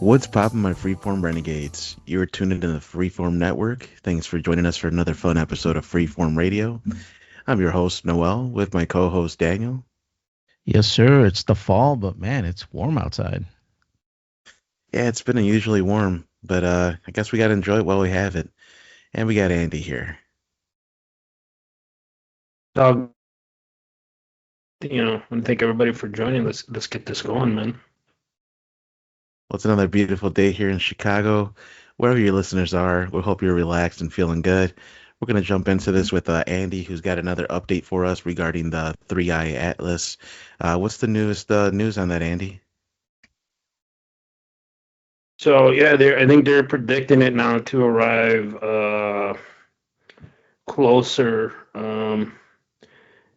What's poppin', my Freeform Renegades? You're tuned into the Freeform Network. Thanks for joining us for another fun episode of Freeform Radio. I'm your host, Noel, with my co host, Daniel. Yes, sir. It's the fall, but man, it's warm outside. Yeah, it's been unusually warm, but I guess we gotta enjoy it while we have it. And we got Andy here. Dog, and thank everybody for joining. Let's get this going, man. Well, it's another beautiful day here in Chicago. Wherever your listeners are, we hope you're relaxed and feeling good. We're going to jump into this with Andy, who's got another update for us regarding the Three Eye Atlas. What's the newest news on that, Andy? So yeah, I think they're predicting it now to arrive closer.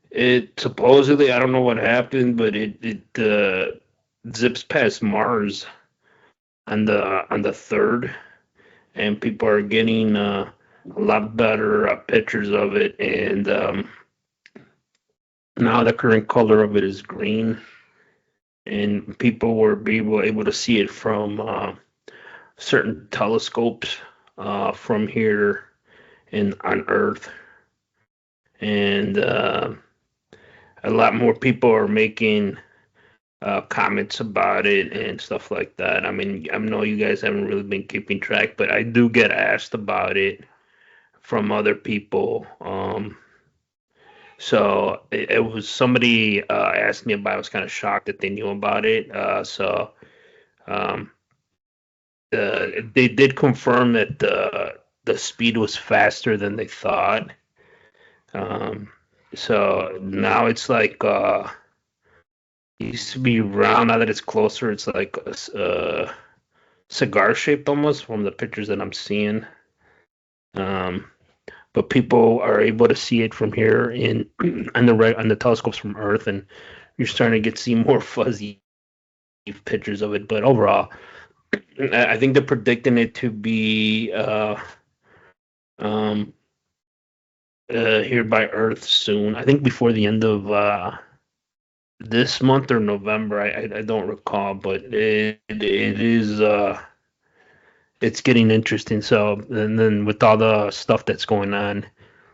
It supposedly, I don't know what happened, but it zips past Mars on the third, and people are getting a lot better pictures of it, and now the current color of it is green, and people were able to see it from certain telescopes from here in on Earth, and a lot more people are making comments about it and stuff like that. I mean, I know you guys haven't really been keeping track, but I do get asked about it from other people. So it was somebody asked me about it. I was kind of shocked that they knew about it. Um, they did confirm that the speed was faster than they thought. Um, so now it's like it used to be round. Now that it's closer, it's like a cigar shaped almost from the pictures that I'm seeing. Um, but people are able to see it from here in on the telescopes from Earth, and you're starting to see more fuzzy pictures of it. But overall, I think they're predicting it to be um, here by Earth soon. I think before the end of this month or November. I don't recall, but it is it's getting interesting. So and then with all the stuff that's going on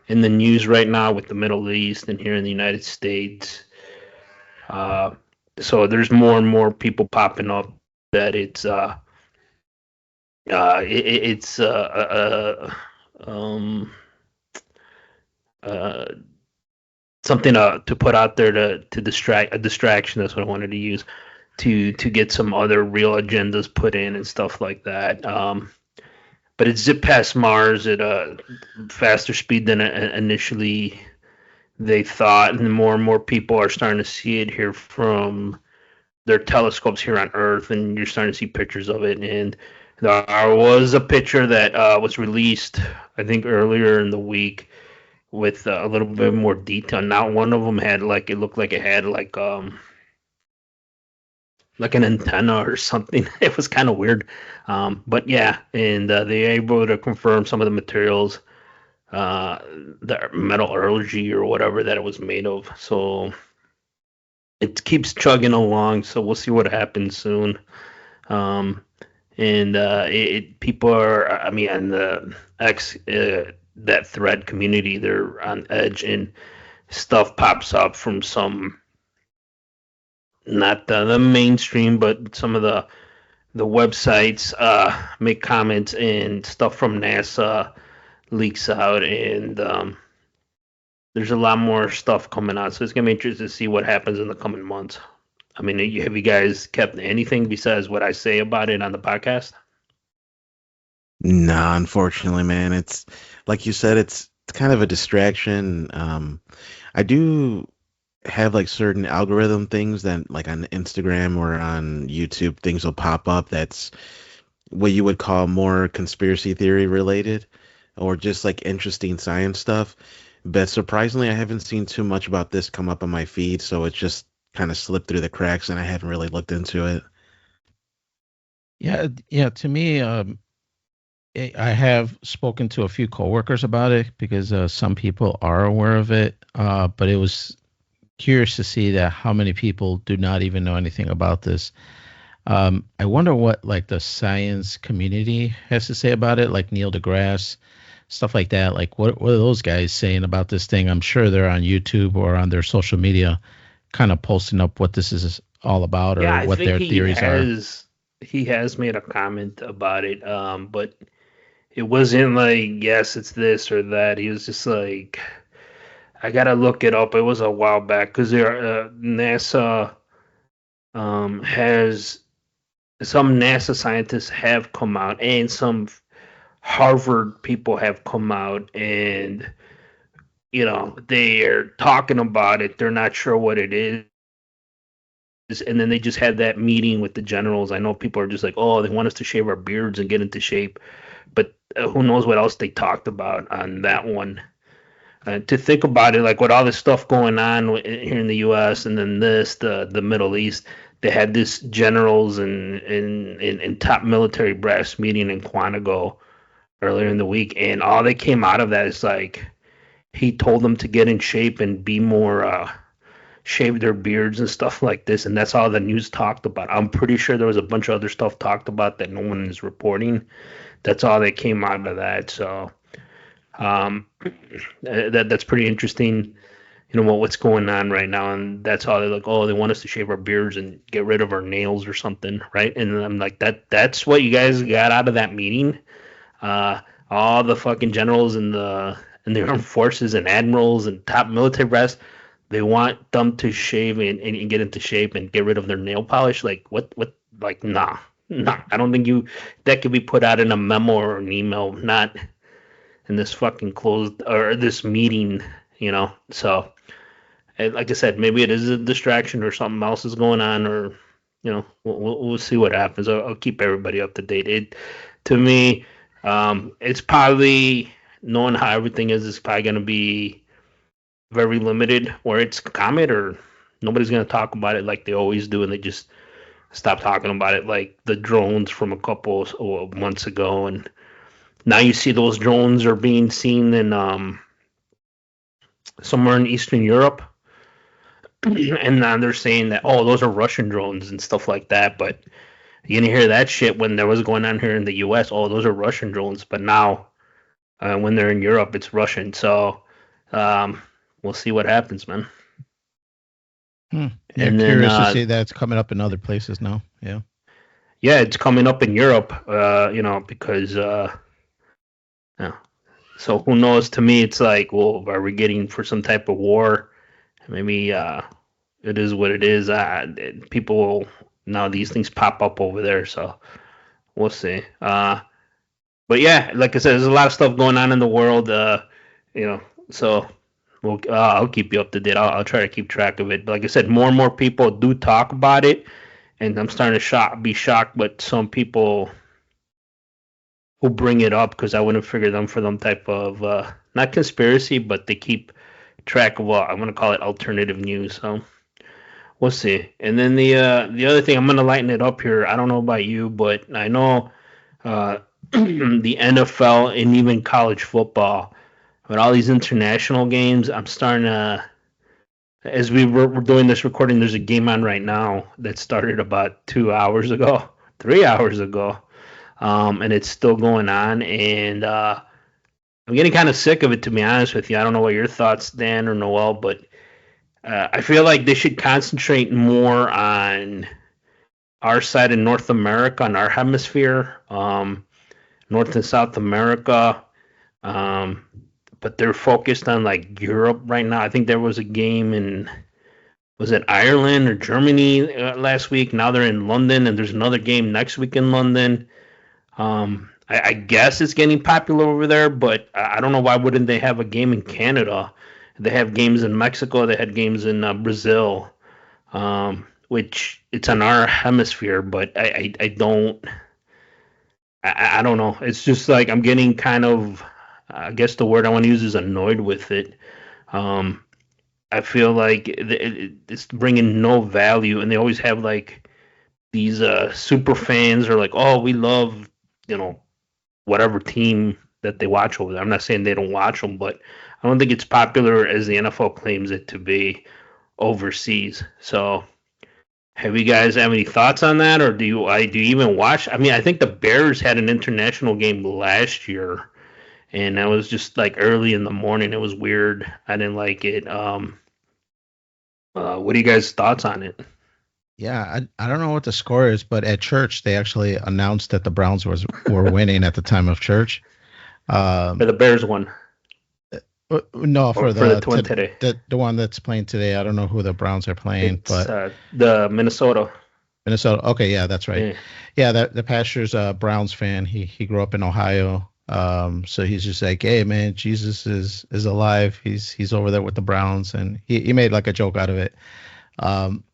in the news right now with the Middle East and here in the United States, uh, so there's more and more people popping up that it's uh, something to put out there to distract a distraction. That's what I wanted to use to get some other real agendas put in and stuff like that. But it zipped past Mars at a faster speed than initially they thought, and more and more people are starting to see it here from their telescopes here on Earth, and you're starting to see pictures of it. And there was a picture that was released, I think, earlier in the week with a little bit more detail. Now, one of them had it looked like it had like an antenna or something. It was kind of weird, but yeah, and they were able to confirm some of the materials, the metallurgy or whatever that it was made of. So it keeps chugging along. So we'll see what happens soon. Um, and people are, I mean, and the X that thread community, they're on edge, and stuff pops up from some, not the mainstream, but some of the websites make comments, and stuff from NASA leaks out, and there's a lot more stuff coming out. So it's gonna be interesting to see what happens in the coming months. I mean, have you guys kept anything besides what I say about it on the podcast? Nah, unfortunately, man. It's like you said, it's kind of a distraction. I do have like certain algorithm things that like on Instagram or on YouTube, things will pop up that's what you would call more conspiracy theory related or just like interesting science stuff. But surprisingly, I haven't seen too much about this come up on my feed, so it's just kind of slipped through the cracks and I haven't really looked into it. Yeah. To me, I have spoken to a few coworkers about it because some people are aware of it. But it was curious to see that how many people do not even know anything about this. I wonder what like the science community has to say about it, like Neil deGrasse, stuff like that. Like what are those guys saying about this thing? I'm sure they're on YouTube or on their social media kind of posting up what this is all about Yeah, or I what think their theories are. he has made a comment about it, but it wasn't like yes, it's this or that. He was just like, I gotta look it up. It was a while back because NASA has some NASA scientists have come out and some Harvard people have come out and they're talking about it. They're not sure what it is. And then they just had that meeting with the generals. I know people are just like, oh, they want us to shave our beards and get into shape. But who knows what else they talked about on that one. To think about it, like with all this stuff going on here in the U.S. and then the Middle East, they had this generals and top military brass meeting in Quantico earlier in the week, and all that came out of that is like he told them to get in shape and be more shave their beards and stuff like this, and that's all the news talked about. I'm pretty sure there was a bunch of other stuff talked about that no one is reporting. That's all that came out of that. So um, that's pretty interesting. What's going on right now, and that's how they're like, oh, they want us to shave our beards and get rid of our nails or something, right? And I'm like, that's what you guys got out of that meeting. Uh, all the fucking generals and the armed forces and admirals and top military brass, they want them to shave and get into shape and get rid of their nail polish. Like what like nah. I don't think that could be put out in a memo or an email, not in this fucking closed or this meeting, So like I said, maybe it is a distraction or something else is going on, or we'll see what happens. I'll keep everybody up to date. To me, it's probably knowing how everything is. It's probably going to be very limited where it's comet or nobody's going to talk about it like they always do, and they just stop talking about it like the drones from a couple of months ago, and now you see those drones are being seen in somewhere in Eastern Europe, and now they're saying that oh those are Russian drones and stuff like that, but you didn't hear that shit when there was going on here in the U.S. Oh, those are Russian drones, but now when they're in Europe, it's Russian. So um, we'll see what happens, man. Yeah, And then curious to see that it's coming up in other places now. Yeah. yeah, it's coming up in Europe, because yeah. So who knows? To me, it's like, well, are we getting for some type of war? Maybe it is what it is. People will now these things pop up over there, so we'll see. But yeah, like I said, there's a lot of stuff going on in the world. So I'll keep you up to date. I'll try to keep track of it. But like I said, more and more people do talk about it, and I'm starting to be shocked with some people who bring it up because I wouldn't figure them for them type of not conspiracy, but they keep track of what I'm gonna call it alternative news. So we'll see. And then the other thing, I'm gonna lighten it up here. I don't know about you, but I know the NFL and even college football, with all these international games, I'm starting to. As we're doing this recording, there's a game on right now that started about 2 hours ago, 3 hours ago, and it's still going on. And I'm getting kind of sick of it, to be honest with you. I don't know what your thoughts, Dan or Noel, but I feel like they should concentrate more on our side in North America, on our hemisphere, North and South America. But they're focused on like Europe right now. I think there was a game in, was it Ireland or Germany last week? Now they're in London, and there's another game next week in London. I guess it's getting popular over there, but I don't know why wouldn't they have a game in Canada? They have games in Mexico. They had games in Brazil, which it's on our hemisphere, but I don't. I don't know. It's just like I'm getting kind of, I guess the word I want to use is annoyed with it. I feel like it's bringing no value, and they always have like these super fans are like, oh, we love, whatever team that they watch over there. I'm not saying they don't watch them, but I don't think it's popular as the NFL claims it to be overseas. So Have you guys have any thoughts on that, or do you even watch? I mean, I think the Bears had an international game last year, and that was just like early in the morning. It was weird. I didn't like it. What are you guys' thoughts on it? Yeah, I don't know what the score is, but at church they actually announced that the Browns were winning at the time of church. For the Bears one, No, or for for the twin today? the one that's playing today. I don't know who the Browns are playing, It's but the Minnesota. Minnesota. Okay, yeah, that's right. Yeah. Yeah, the pastor's a Browns fan. He grew up in Ohio. So he's just like, hey man, Jesus is alive. He's over there with the Browns, and he made like a joke out of it. Um,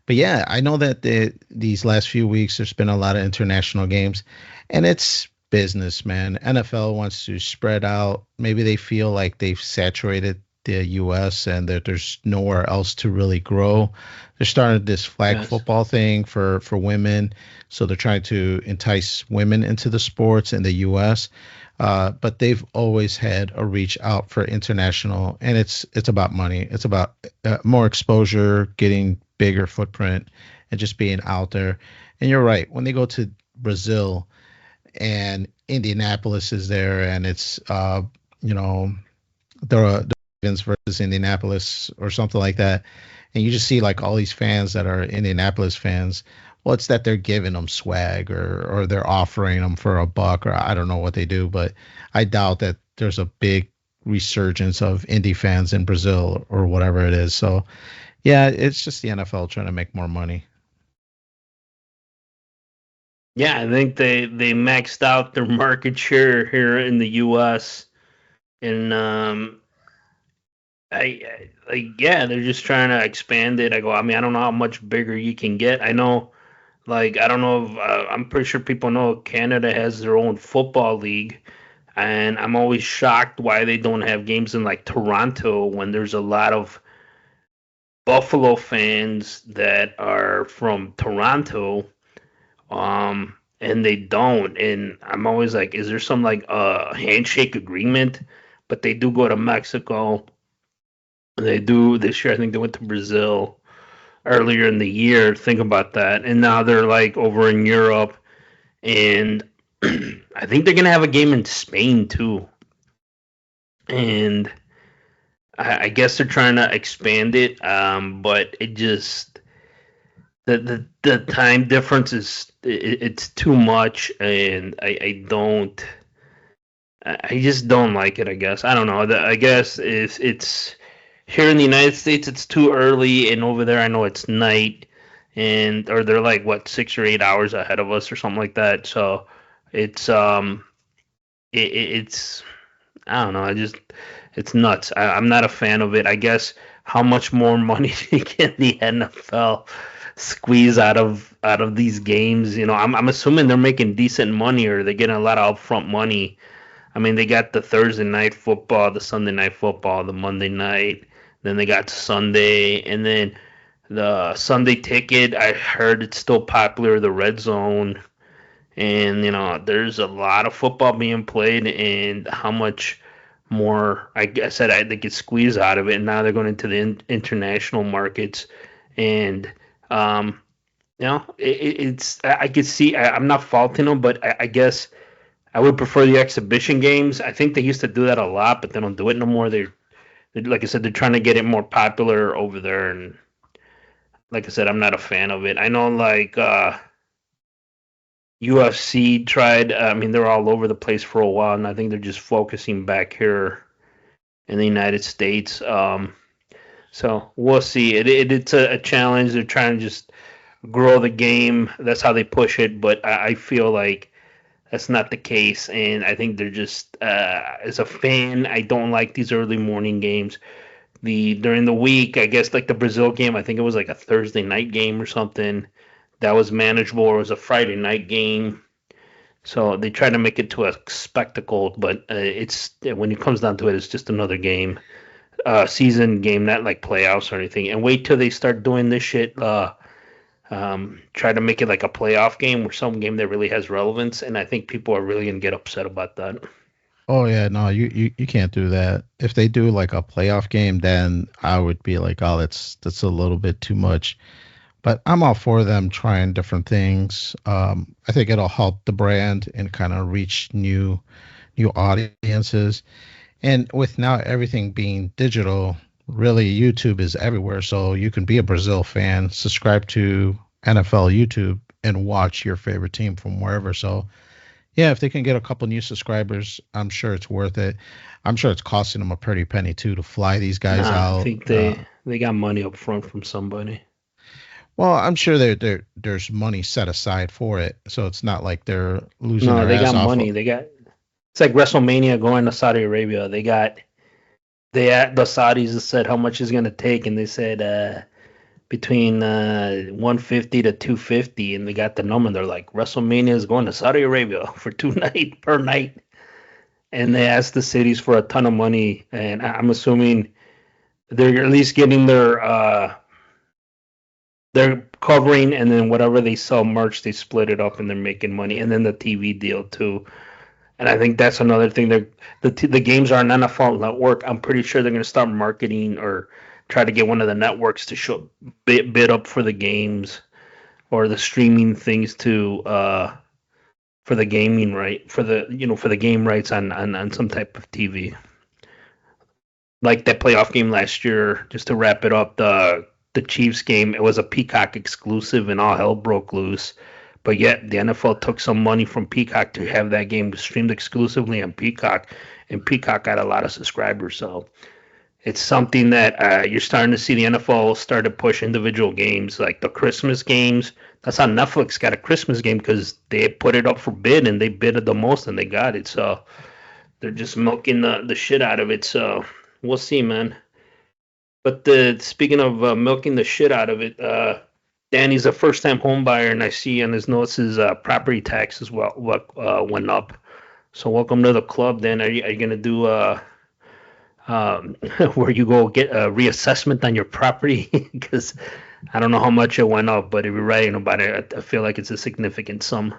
but yeah, I know that these last few weeks there's been a lot of international games, and it's business, man. NFL wants to spread out. Maybe they feel like they've saturated the U.S. and that there's nowhere else to really grow. They're starting this flag Yes. football thing for women, so they're trying to entice women into the sports in the U.S. But they've always had a reach out for international, and it's about money. It's about more exposure, getting bigger footprint, and just being out there. And you're right. When they go to Brazil and Indianapolis is there, and it's you know the Ravens versus Indianapolis or something like that, and you just see like all these fans that are Indianapolis fans. Well, it's that they're giving them swag or they're offering them for a buck or I don't know what they do, but I doubt that there's a big resurgence of indie fans in Brazil or whatever it is. So yeah, it's just the NFL trying to make more money. Yeah, I think they maxed out their market share here in the U.S. and like yeah, they're just trying to expand it. I mean, I don't know how much bigger you can get. I know, like, I don't know if I'm pretty sure people know Canada has their own football league, and I'm always shocked why they don't have games in like Toronto when there's a lot of Buffalo fans that are from Toronto, and they don't. And I'm always like, is there some like handshake agreement? But they do go to Mexico. They do this year. I think they went to Brazil earlier in the year. Think about that. And now they're like over in Europe, and I think they're gonna have a game in Spain too. And I guess they're trying to expand it, but it just the time difference it's too much, and I just don't like it. I guess I don't know. I guess it's here in the United States it's too early, and over there I know it's night, and or they're like what 6 or 8 hours ahead of us or something like that. So it's it's I don't know. It's nuts. I'm not a fan of it. I guess how much more money can the NFL squeeze out of these games? I'm assuming they're making decent money or they're getting a lot of upfront money. I mean, they got the Thursday night football, the Sunday night football, the Monday night. Then they got Sunday, and then the Sunday ticket. I heard it's still popular. The Red Zone, and there's a lot of football being played, and how much more I said they could squeeze out of it. And now they're going into the international markets, and um, it's I could see. I'm not faulting them, but I guess I would prefer the exhibition games. I think they used to do that a lot, but they don't do it no more. They're like I said, they're trying to get it more popular over there, and like I said, I'm not a fan of it. I know like UFC tried. I mean, they're all over the place for a while, and I think they're just focusing back here in the United States. So we'll see. It's a challenge. They're trying to just grow the game. That's how they push it. But I feel like that's not the case, and I think they're just as a fan, I don't like these early morning games. The During the week, I guess like the Brazil game, I think it was like a Thursday night game or something that was manageable. Or it was a Friday night game. So they try to make it to a spectacle, but it's when it comes down to it, it's just another game, season game, not like playoffs or anything. And wait till they start doing this shit. Try to make it like a playoff game or some game that really has relevance, and I think people are really gonna get upset about that. Oh yeah, no, you can't do that. If they do like a playoff game, then I would be like, oh, that's a little bit too much. But I'm all for them trying different things. I think it'll help the brand and kind of reach new audiences. And with now everything being digital, really YouTube is everywhere. So you can be a Brazil fan, subscribe to NFL YouTube, and watch your favorite team from wherever. So yeah, if they can get a couple new subscribers, I'm sure it's worth it. I'm sure it's costing them a pretty penny too to fly these guys Nah, I out. think they got money up front from somebody. Well, I'm sure there's money set aside for it, so it's not like they're losing No, their they ass got off. money. They got it's like WrestleMania going to Saudi Arabia. The Saudis said how much it's gonna take, and they said between 150 to 250, and they got the number. They're like WrestleMania is going to Saudi Arabia for 2 night per night, and they asked the cities for a ton of money, and I'm assuming they're at least getting they're covering, and then whatever they sell merch, they split it up, and they're making money, and then the TV deal too. And I think that's another thing. The games are an NFL network. I'm pretty sure they're going to start marketing or try to get one of the networks to show bid up for the games or the streaming things to for the gaming right for the for the game rights on some type of TV. Like that playoff game last year, just to wrap it up, the Chiefs game, it was a Peacock exclusive and all hell broke loose. But yet the NFL took some money from Peacock to have that game streamed exclusively on Peacock, and Peacock got a lot of subscribers. So it's something that you're starting to see the NFL start to push individual games, like the Christmas games. That's how Netflix got a Christmas game, because they put it up for bid and they bid the most and they got it. So they're just milking the shit out of it. So we'll see, man. But speaking of milking the shit out of it, Danny's a first-time home buyer, and I see on his notes his property taxes went up. So welcome to the club, Dan. Are you going to do where you go get a reassessment on your property? Because I don't know how much it went up, but if you're writing about it, I feel like it's a significant sum.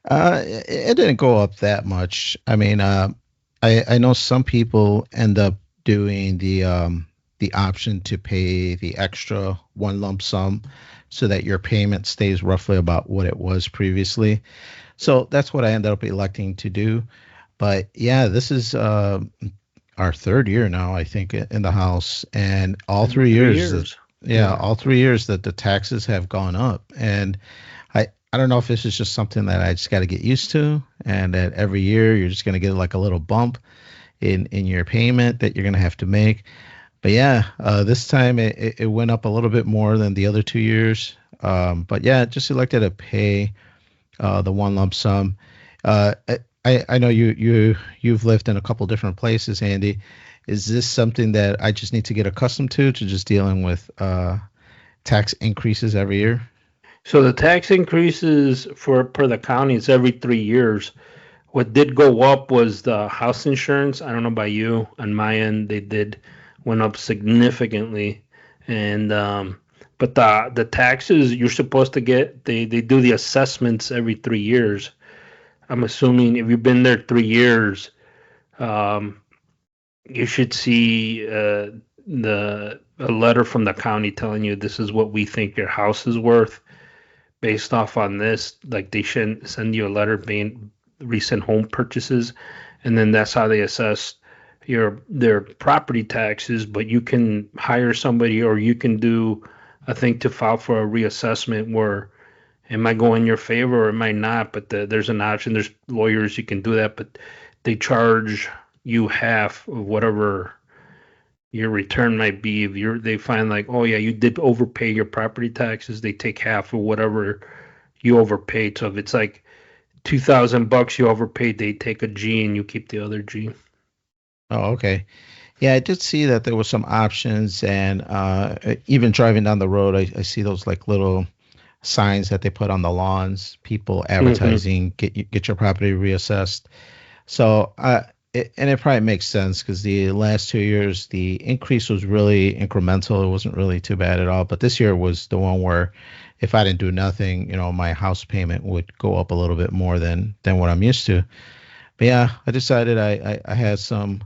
It didn't go up that much. I mean, I know some people end up doing the option to pay the extra one lump sum so that your payment stays roughly about what it was previously. So that's what I ended up electing to do. But yeah, this is our third year now, I think, in the house, and all 3 years. All 3 years that the taxes have gone up. And I don't know if this is just something that I just got to get used to, and that every year you're just going to get like a little bump in your payment that you're going to have to make. But yeah, this time it went up a little bit more than the other 2 years. But yeah, just elected to pay the one lump sum. I know you've lived in a couple different places, Andy. Is this something that I just need to get accustomed to just dealing with tax increases every year? So the tax increases per the county is every 3 years. What did go up was the house insurance. I don't know about you. On my end, went up significantly, and but the taxes you're supposed to get, they do the assessments every 3 years. I'm assuming if you've been there 3 years, you should see a letter from the county telling you this is what we think your house is worth based off on this. Like they should send you a letter being recent home purchases, and then that's how they assess their property taxes. But you can hire somebody, or you can do a thing to file for a reassessment where it might go in your favor or it might not, but there's an option. There's lawyers, you can do that, but they charge you half of whatever your return might be. If they find like, oh yeah, you did overpay your property taxes, they take half of whatever you overpaid. So if it's like $2,000 you overpaid, they take a G and you keep the other G. Oh, okay. Yeah, I did see that there were some options, and even driving down the road, I see those like little signs that they put on the lawns, people advertising, get your property reassessed. So, and it probably makes sense because the last 2 years, the increase was really incremental. It wasn't really too bad at all. But this year was the one where if I didn't do nothing, my house payment would go up a little bit more than what I'm used to. But yeah, I decided I had some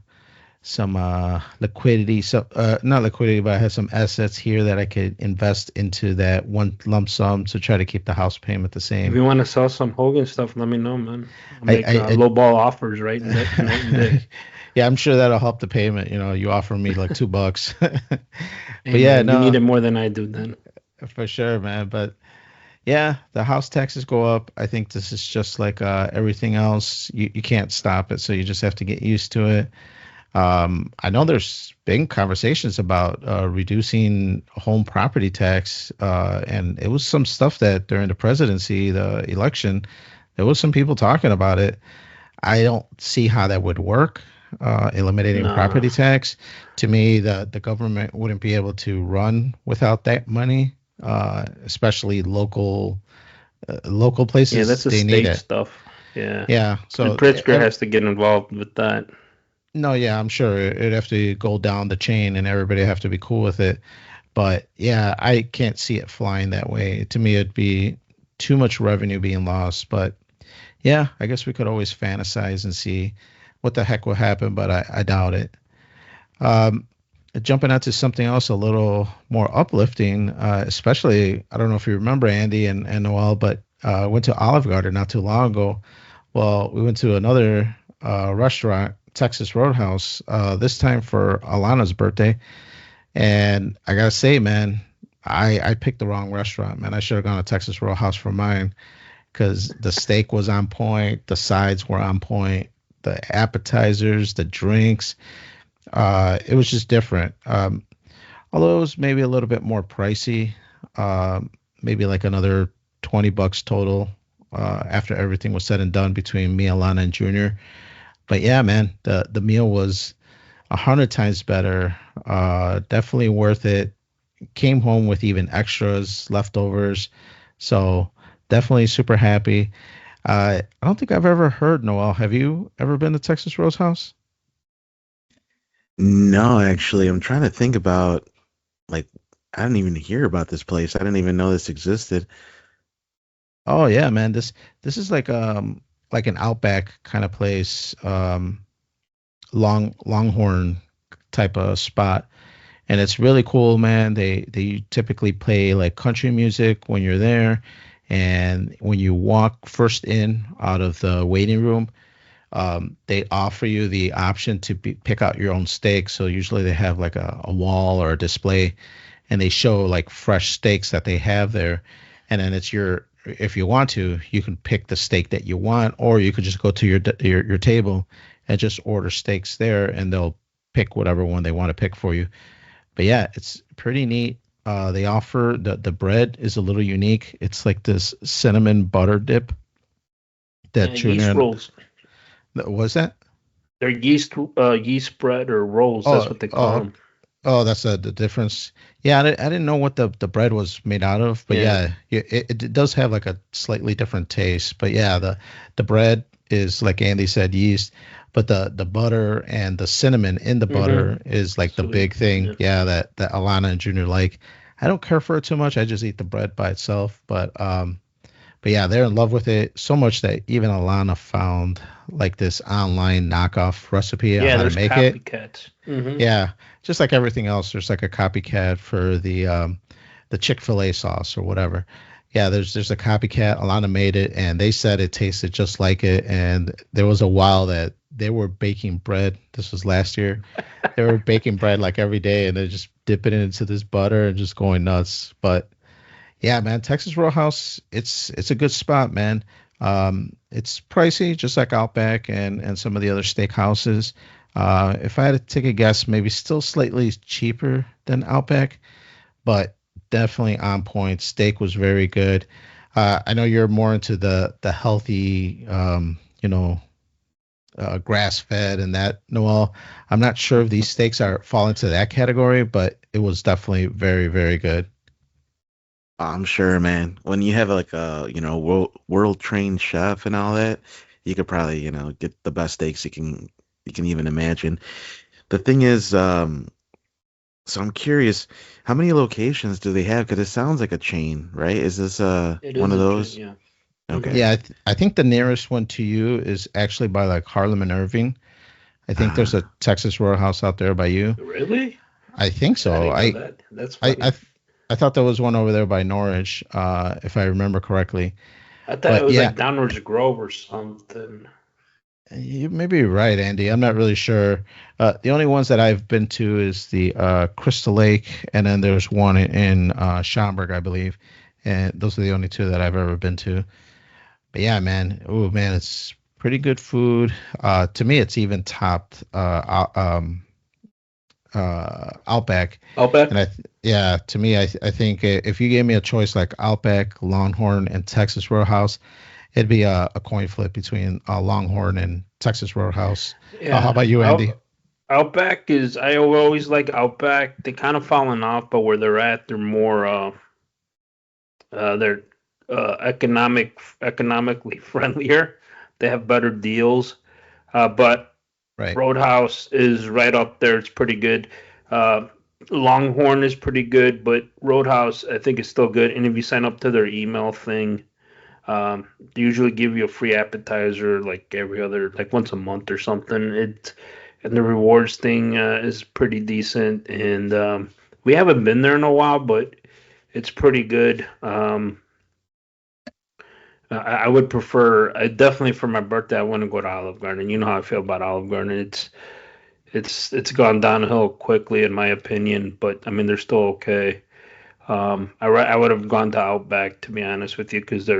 some liquidity, so not liquidity, but I have some assets here that I could invest into that one lump sum to try to keep the house payment the If same. you want to sell some Hogan stuff, let me know, man. I'll I, make I, low ball offers right and day. yeah, I'm sure that'll help the payment. You offer me like $2, Hey, but yeah, man, you need no, it more than I do then. for sure, man. But yeah, the house taxes go up. I think this is just like everything else. You can't stop it, so you just have to get used to it. I know there's been conversations about reducing home property tax, and it was some stuff that during the presidency, the election, there was some people talking about it. I don't see how that would work, eliminating Nah. property tax. To me, the government wouldn't be able to run without that money, especially local Yeah, places. that's the They need state it. stuff. Yeah. Yeah. And So Pritzker has to get involved with that. no, yeah, I'm sure it'd have to go down the chain and everybody have to be cool with it. But yeah, I can't see it flying that way. To me, it'd be too much revenue being lost. But yeah, I guess we could always fantasize and see what the heck will happen, but I doubt it. Um, Jumping out to something else a little more uplifting, especially, I don't know if you remember Andy and Noel, but I went to Olive Garden not too long ago. Well, we went to another restaurant, Texas Roadhouse, this time for Alana's birthday. And I gotta say, man, I picked the wrong restaurant, man. I should have gone to Texas Roadhouse for mine because the steak was on point, the sides were on point, the appetizers, the drinks. It was just different. Although it was maybe a little bit more pricey, maybe like another $20 total after everything was said and done between me, Alana, and Junior. But yeah, man, the meal was 100 times better. Definitely worth it. Came home with even extras, leftovers. So definitely super happy. I don't think I've ever heard, Noel. Have you ever been to Texas Roadhouse? No, actually, I'm trying to think about like I didn't even hear about this place. I didn't even know this existed. Oh yeah, man. This is like an Outback kind of place, Longhorn type of spot, and it's really cool, man. They typically play like country music when you're there, and when you walk first in out of the waiting room, they offer you the option to pick out your own steak. So usually they have like a wall or a display, and they show like fresh steaks that they have there, and then it's your if you want to, you can pick the steak that you want, or you could just go to your table and just order steaks there, and they'll pick whatever one they want to pick for you. But yeah, it's pretty neat. They offer the bread is a little unique. It's like this cinnamon butter dip that Yeah, yeast Junior rolls. was that. They're yeast bread or rolls. That's Oh, what they call oh, them. oh, that's the difference. Yeah, I didn't know what the bread was made out of, but Yeah. yeah, it does have like a slightly different taste. But yeah, the bread is like Andy said, yeast, but the butter and the cinnamon in the Mm-hmm. butter is like the Sweet. big thing. Yeah. Yeah, that Alana and Junior like. I don't care for it too much. I just eat the bread by itself, but yeah, they're in love with it so much that even Alana found like this online knockoff recipe on Yeah, how to there's make it. copycats. Mm-hmm. Yeah, just like everything else, there's like a copycat for the Chick-fil-A sauce or whatever. Yeah, there's a copycat. Alana made it, and they said it tasted just like it. And there was a while that they were baking bread. This was last year. They were baking bread like every day, and they're just dipping it into this butter and just going nuts. But yeah, man, Texas Roadhouse, it's a good spot, man. It's pricey, just like Outback and some of the other steakhouses. If I had to take a guess, maybe still slightly cheaper than Outback, but definitely on point. Steak was very good. I know you're more into the healthy, grass fed and that, Noel. I'm not sure if these steaks are fall into that category, but it was definitely very, very good. I'm sure, man. When you have like a world trained chef and all that, you could probably get the best steaks you can even imagine. The thing is, so I'm curious, how many locations do they have? Because it sounds like a chain, right? Is this It one is of a chain, those? yeah. Mm-hmm. Okay. Yeah, I think the nearest one to you is actually by like Harlem and Irving. I think there's a Texas Roadhouse out there by you. Really? I think so. I didn't know that. That's funny. I thought there was one over there by Norwich, if I remember correctly. I thought But it was yeah, like Downwards Grove or something. you may be right, Andy. I'm not really sure. The only ones that I've been to is the Crystal Lake, and then there's one in Schaumburg, I believe. And those are the only two that I've ever been to. But yeah, man. Oh, man, it's pretty good food. To me, it's even topped Outback. Outback? And yeah, to me, I think if you gave me a choice like Outback, Longhorn, and Texas Roadhouse, it'd be a coin flip between Longhorn and Texas Roadhouse. Yeah. How about you, Andy? Outback I always like Outback. They kind of fallen off, but where they're at, they're more they're economically friendlier. They have better deals. But Right. Roadhouse is right up there. It's pretty good. Longhorn is pretty good, but Roadhouse I think is still good. And if you sign up to their email thing, they usually give you a free appetizer like like once a month or something. And the rewards thing is pretty decent. And we haven't been there in a while, but it's pretty good. I would prefer. Definitely for my birthday, I want to go to Olive Garden. You know how I feel about Olive Garden. It's gone downhill quickly, in my opinion. But I mean, they're still okay. I would have gone to Outback, to be honest with you, because they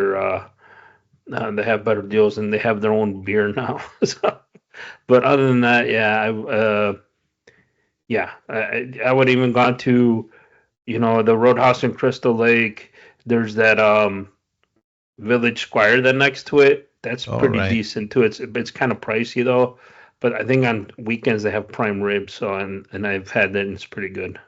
have better deals and they have their own beer now. So, but other than that, I would even gone to, the Roadhouse in Crystal Lake. There's that Village Square that next to it. That's pretty decent too. It's kind of pricey though, but I think on weekends they have prime rib. So and I've had that and it's pretty good.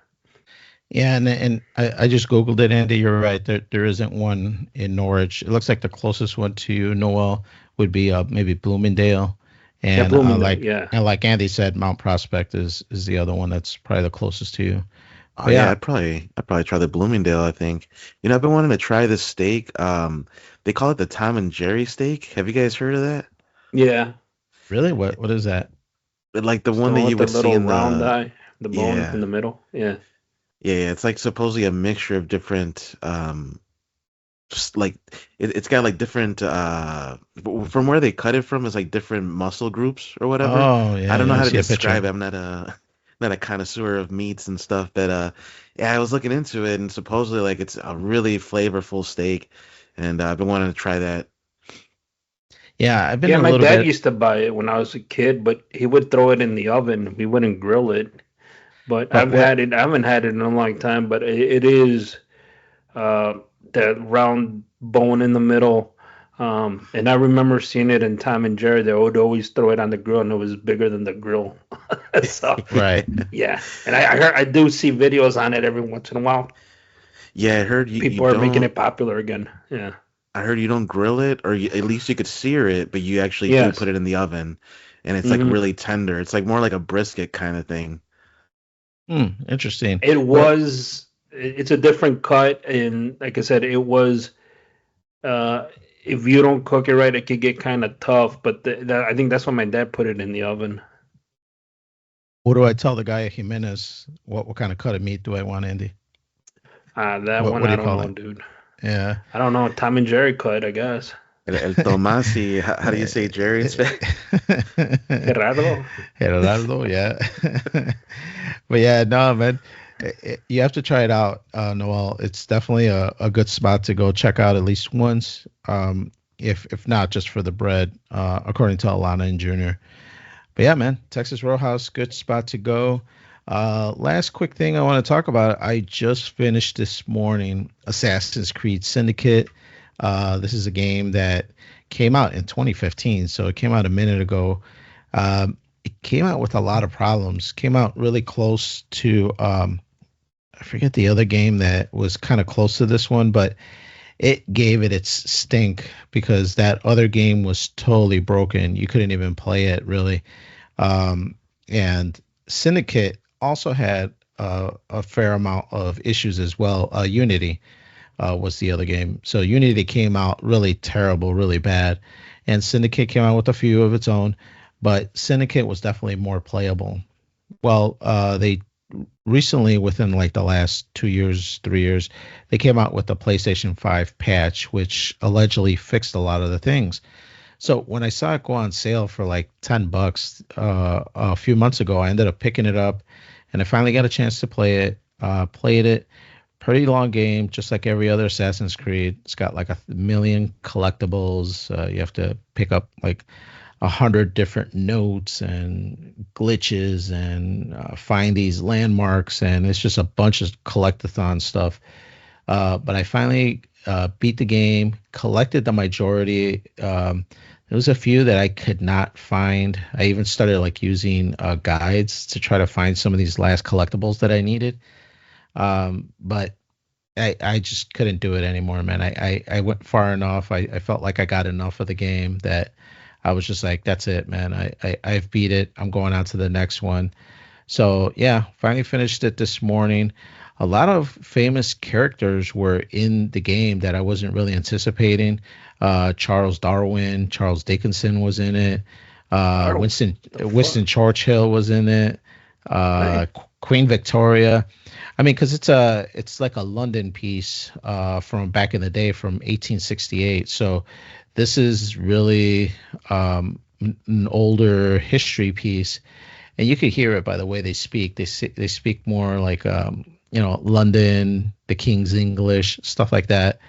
Yeah, and I just Googled it, Andy. You're right. There isn't one in Norwich. It looks like the closest one to you, Noel, would be maybe Bloomingdale. And Bloomingdale, and like Andy said, Mount Prospect is the other one that's probably the closest to you. Oh yeah, I'd probably try the Bloomingdale, I think. I've been wanting to try this steak. They call it the Tom and Jerry steak. Have you guys heard of that? Yeah. Really? What is that? Like the one that you would see in round eye, the bone in the middle. Yeah. Yeah, it's like supposedly a mixture of different just like it's got like different from where they cut it from is like different muscle groups or whatever. Oh yeah. I don't know how to describe it. I'm not a connoisseur of meats and stuff, but I was looking into it and supposedly like it's a really flavorful steak, and I've been wanting to try that. Yeah, I've been. Yeah, my dad used to buy it when I was a kid, but he would throw it in the oven. We wouldn't grill it. But I haven't had it in a long time. But it is that round bone in the middle. And I remember seeing it in Tom and Jerry. They would always throw it on the grill, and it was bigger than the grill. So, right. Yeah, and I do see videos on it every once in a while. Yeah, I heard people are making it popular again. Yeah, I heard you don't grill it, or at least you could sear it, but you actually do put it in the oven, and it's like really tender. It's like more like a brisket kind of thing. Interesting. It's a different cut, and like I said, it was. If you don't cook it right, it could get kind of tough. But I think that's why my dad put it in the oven. What do I tell the guy at Jimenez? What kind of cut of meat do I want, Andy? I don't know, dude. Yeah. I don't know. Tom and Jerry cut, I guess. El Tomasi. How do you say Jerry? Gerardo, yeah. But yeah, no, man. You have to try it out, Noel. It's definitely a good spot to go check out at least once, if not just for the bread, according to Alana and Junior. But yeah, man, Texas Roadhouse, good spot to go. Last quick thing I want to talk about. I just finished this morning Assassin's Creed Syndicate. This is a game that came out in 2015, so it came out a minute ago. It came out with a lot of problems. Came out really close to I forget the other game that was kind of close to this one, but it gave it its stink because that other game was totally broken. You couldn't even play it really. And Syndicate also had a fair amount of issues as well. Unity was the other game. So Unity came out really terrible, really bad. And Syndicate came out with a few of its own. but Syndicate was definitely more playable. Well, they recently, within like the last 2 years, 3 years, they came out with the PlayStation 5 patch, which allegedly fixed a lot of the things. So when I saw it go on sale for like $10 a few months ago, I ended up picking it up, and I finally got a chance to play it. Played it. Pretty long game, just like every other Assassin's Creed. It's got like a million collectibles. You have to pick up like 100 different notes and glitches and find these landmarks, and it's just a bunch of collectathon stuff. But I finally beat the game, collected the majority. There was a few that I could not find. I even started like using guides to try to find some of these last collectibles that I needed. But I just couldn't do it anymore, man. I went far enough. I felt like I got enough of the game that I was just like, that's it, man. I've beat it. I'm going on to the next one. So yeah, finally finished it this morning. A lot of famous characters were in the game that I wasn't really anticipating. Charles Darwin, Charles Dickinson was in it. Darwin. The Winston fuck? Churchill was in it. Nice. Queen Victoria. I mean, because it's like a London piece from back in the day from 1868. So this is really an older history piece, and you could hear it by the way they speak. They speak more like London, the King's English, stuff like that.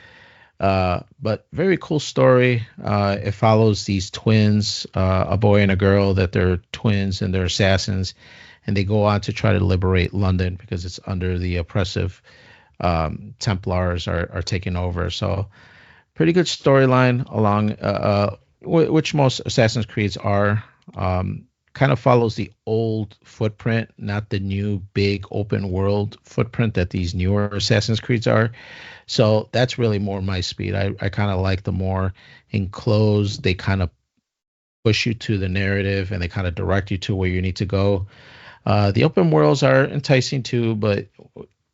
But very cool story. It follows these twins, a boy and a girl, that they're twins and they're assassins, and they go on to try to liberate London because it's under the oppressive Templars are taking over. So pretty good storyline along which most Assassin's Creeds are. Kind of follows the old footprint, not the new big open world footprint that these newer Assassin's Creeds are. So that's really more my speed. I kind of like the more enclosed. They kind of push you to the narrative and they kind of direct you to where you need to go. The open worlds are enticing too, but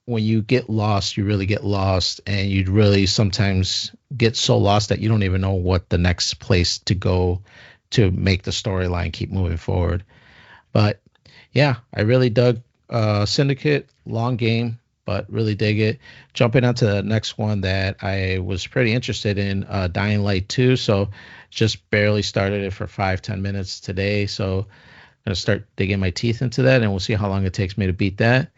when you get lost, you really get lost, and you'd really sometimes get so lost that you don't even know what the next place to go to make the storyline keep moving forward. But yeah, I really dug Syndicate. Long game, but really dig it. Jumping on to the next one that I was pretty interested in, Dying Light 2. So just barely started it for 5-10 minutes today. So I'm gonna start digging my teeth into that, and we'll see how long it takes me to beat that.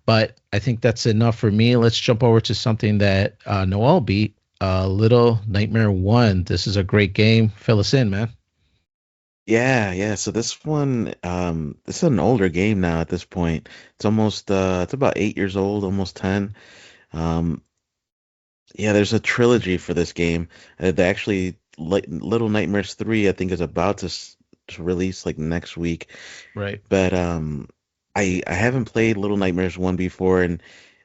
But I think that's enough for me. Let's jump over to something that Noel beat, Little Nightmare 1. This is a great game. Fill us in, man. Yeah, yeah. So this one, this is an older game now at this point. It's almost, it's about 8 years old, almost 10. Um, yeah, there's a trilogy for this game. They actually, Little Nightmares 3, I think, is about to release like next week. Right. But I haven't played Little Nightmares 1 before, and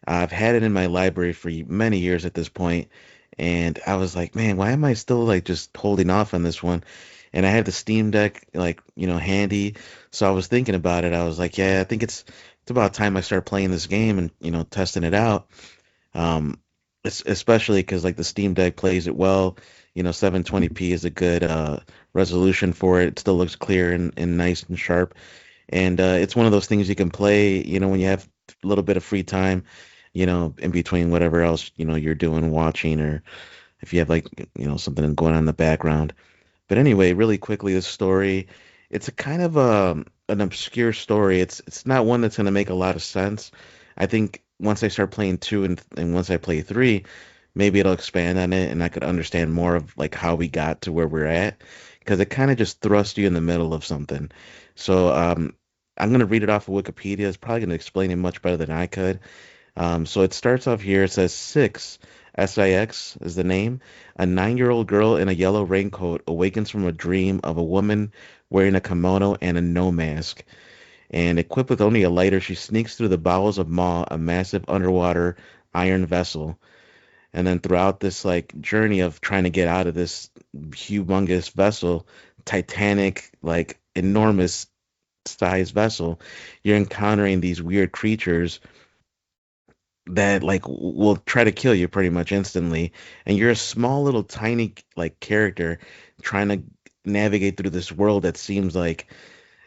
I've had it in my library for many years at this point. And I was like, man, why am I still like just holding off on this one? And I had the Steam Deck like, handy. So I was thinking about it. I was like, yeah, I think it's about time I start playing this game and, testing it out. Um, especially because like the Steam Deck plays it well. 720p is a good resolution for it. It still looks clear and nice and sharp. And it's one of those things you can play, when you have a little bit of free time, in between whatever else, you're doing, watching, or if you have like, something going on in the background. But anyway, really quickly, this story, it's a kind of an obscure story. It's not one that's going to make a lot of sense. I think once I start playing two and once I play three, maybe it'll expand on it and I could understand more of like how we got to where we're at because it kind of just thrusts you in the middle of something. So I'm going to read it off of Wikipedia. It's probably going to explain it much better than I could. So it starts off here. It says Six, SIX is the name. A 9-year-old girl in a yellow raincoat awakens from a dream of a woman wearing a kimono and a no mask. And equipped with only a lighter, she sneaks through the bowels of Ma, a massive underwater iron vessel. And then throughout this like journey of trying to get out of this humongous vessel, titanic, like enormous size vessel, you're encountering these weird creatures that like will try to kill you pretty much instantly, and you're a small little tiny like character trying to navigate through this world that seems like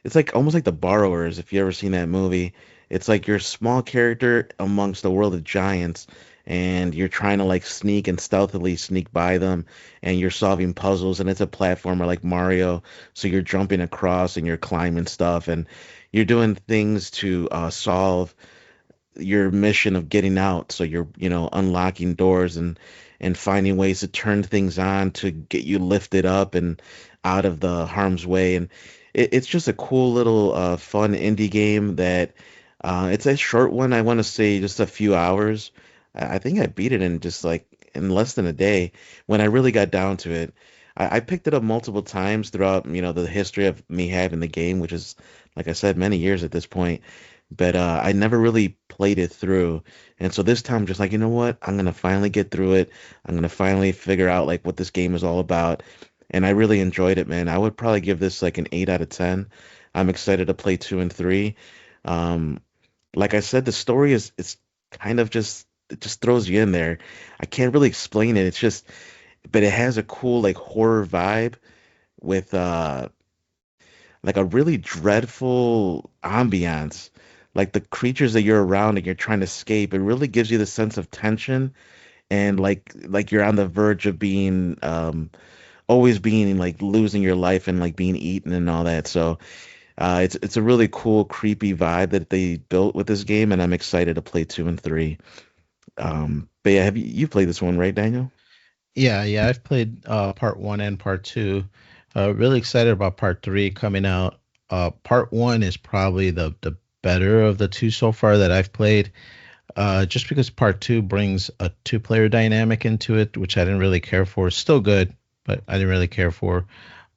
it's like almost like The Borrowers, if you ever seen that movie. It's like you're a small character amongst a world of giants, and you're trying to like sneak and stealthily sneak by them, and you're solving puzzles, and it's a platformer like Mario, so you're jumping across and you're climbing stuff, and you're doing things to solve your mission of getting out. So you're, unlocking doors and finding ways to turn things on to get you lifted up and out of the harm's way. And it's just a cool little fun indie game that it's a short one. I want to say just a few hours. I think I beat it in just like in less than a day when I really got down to it. I picked it up multiple times throughout, the history of me having the game, which is, like I said, many years at this point. But I never really played it through. And so this time, I'm just like, you know what? I'm gonna finally get through it. I'm gonna finally figure out like what this game is all about. And I really enjoyed it, man. I would probably give this like an 8 out of 10. I'm excited to play 2 and 3. Um, like I said, the story is it's kind of just it just throws you in there. I can't really explain it. It's just, but it has a cool like horror vibe with like a really dreadful ambiance. Like the creatures that you're around and you're trying to escape, it really gives you the sense of tension and like you're on the verge of being always being like losing your life and like being eaten and all that. So it's a really cool, creepy vibe that they built with this game, and I'm excited to play 2 and 3. But yeah, have you played this one, right, Daniel? Yeah, I've played part one and part two. Really excited about part three coming out. Part one is probably the better of the two so far that I've played. Just because part two brings a two-player dynamic into it, which I didn't really care for. It's still good, but I didn't really care for.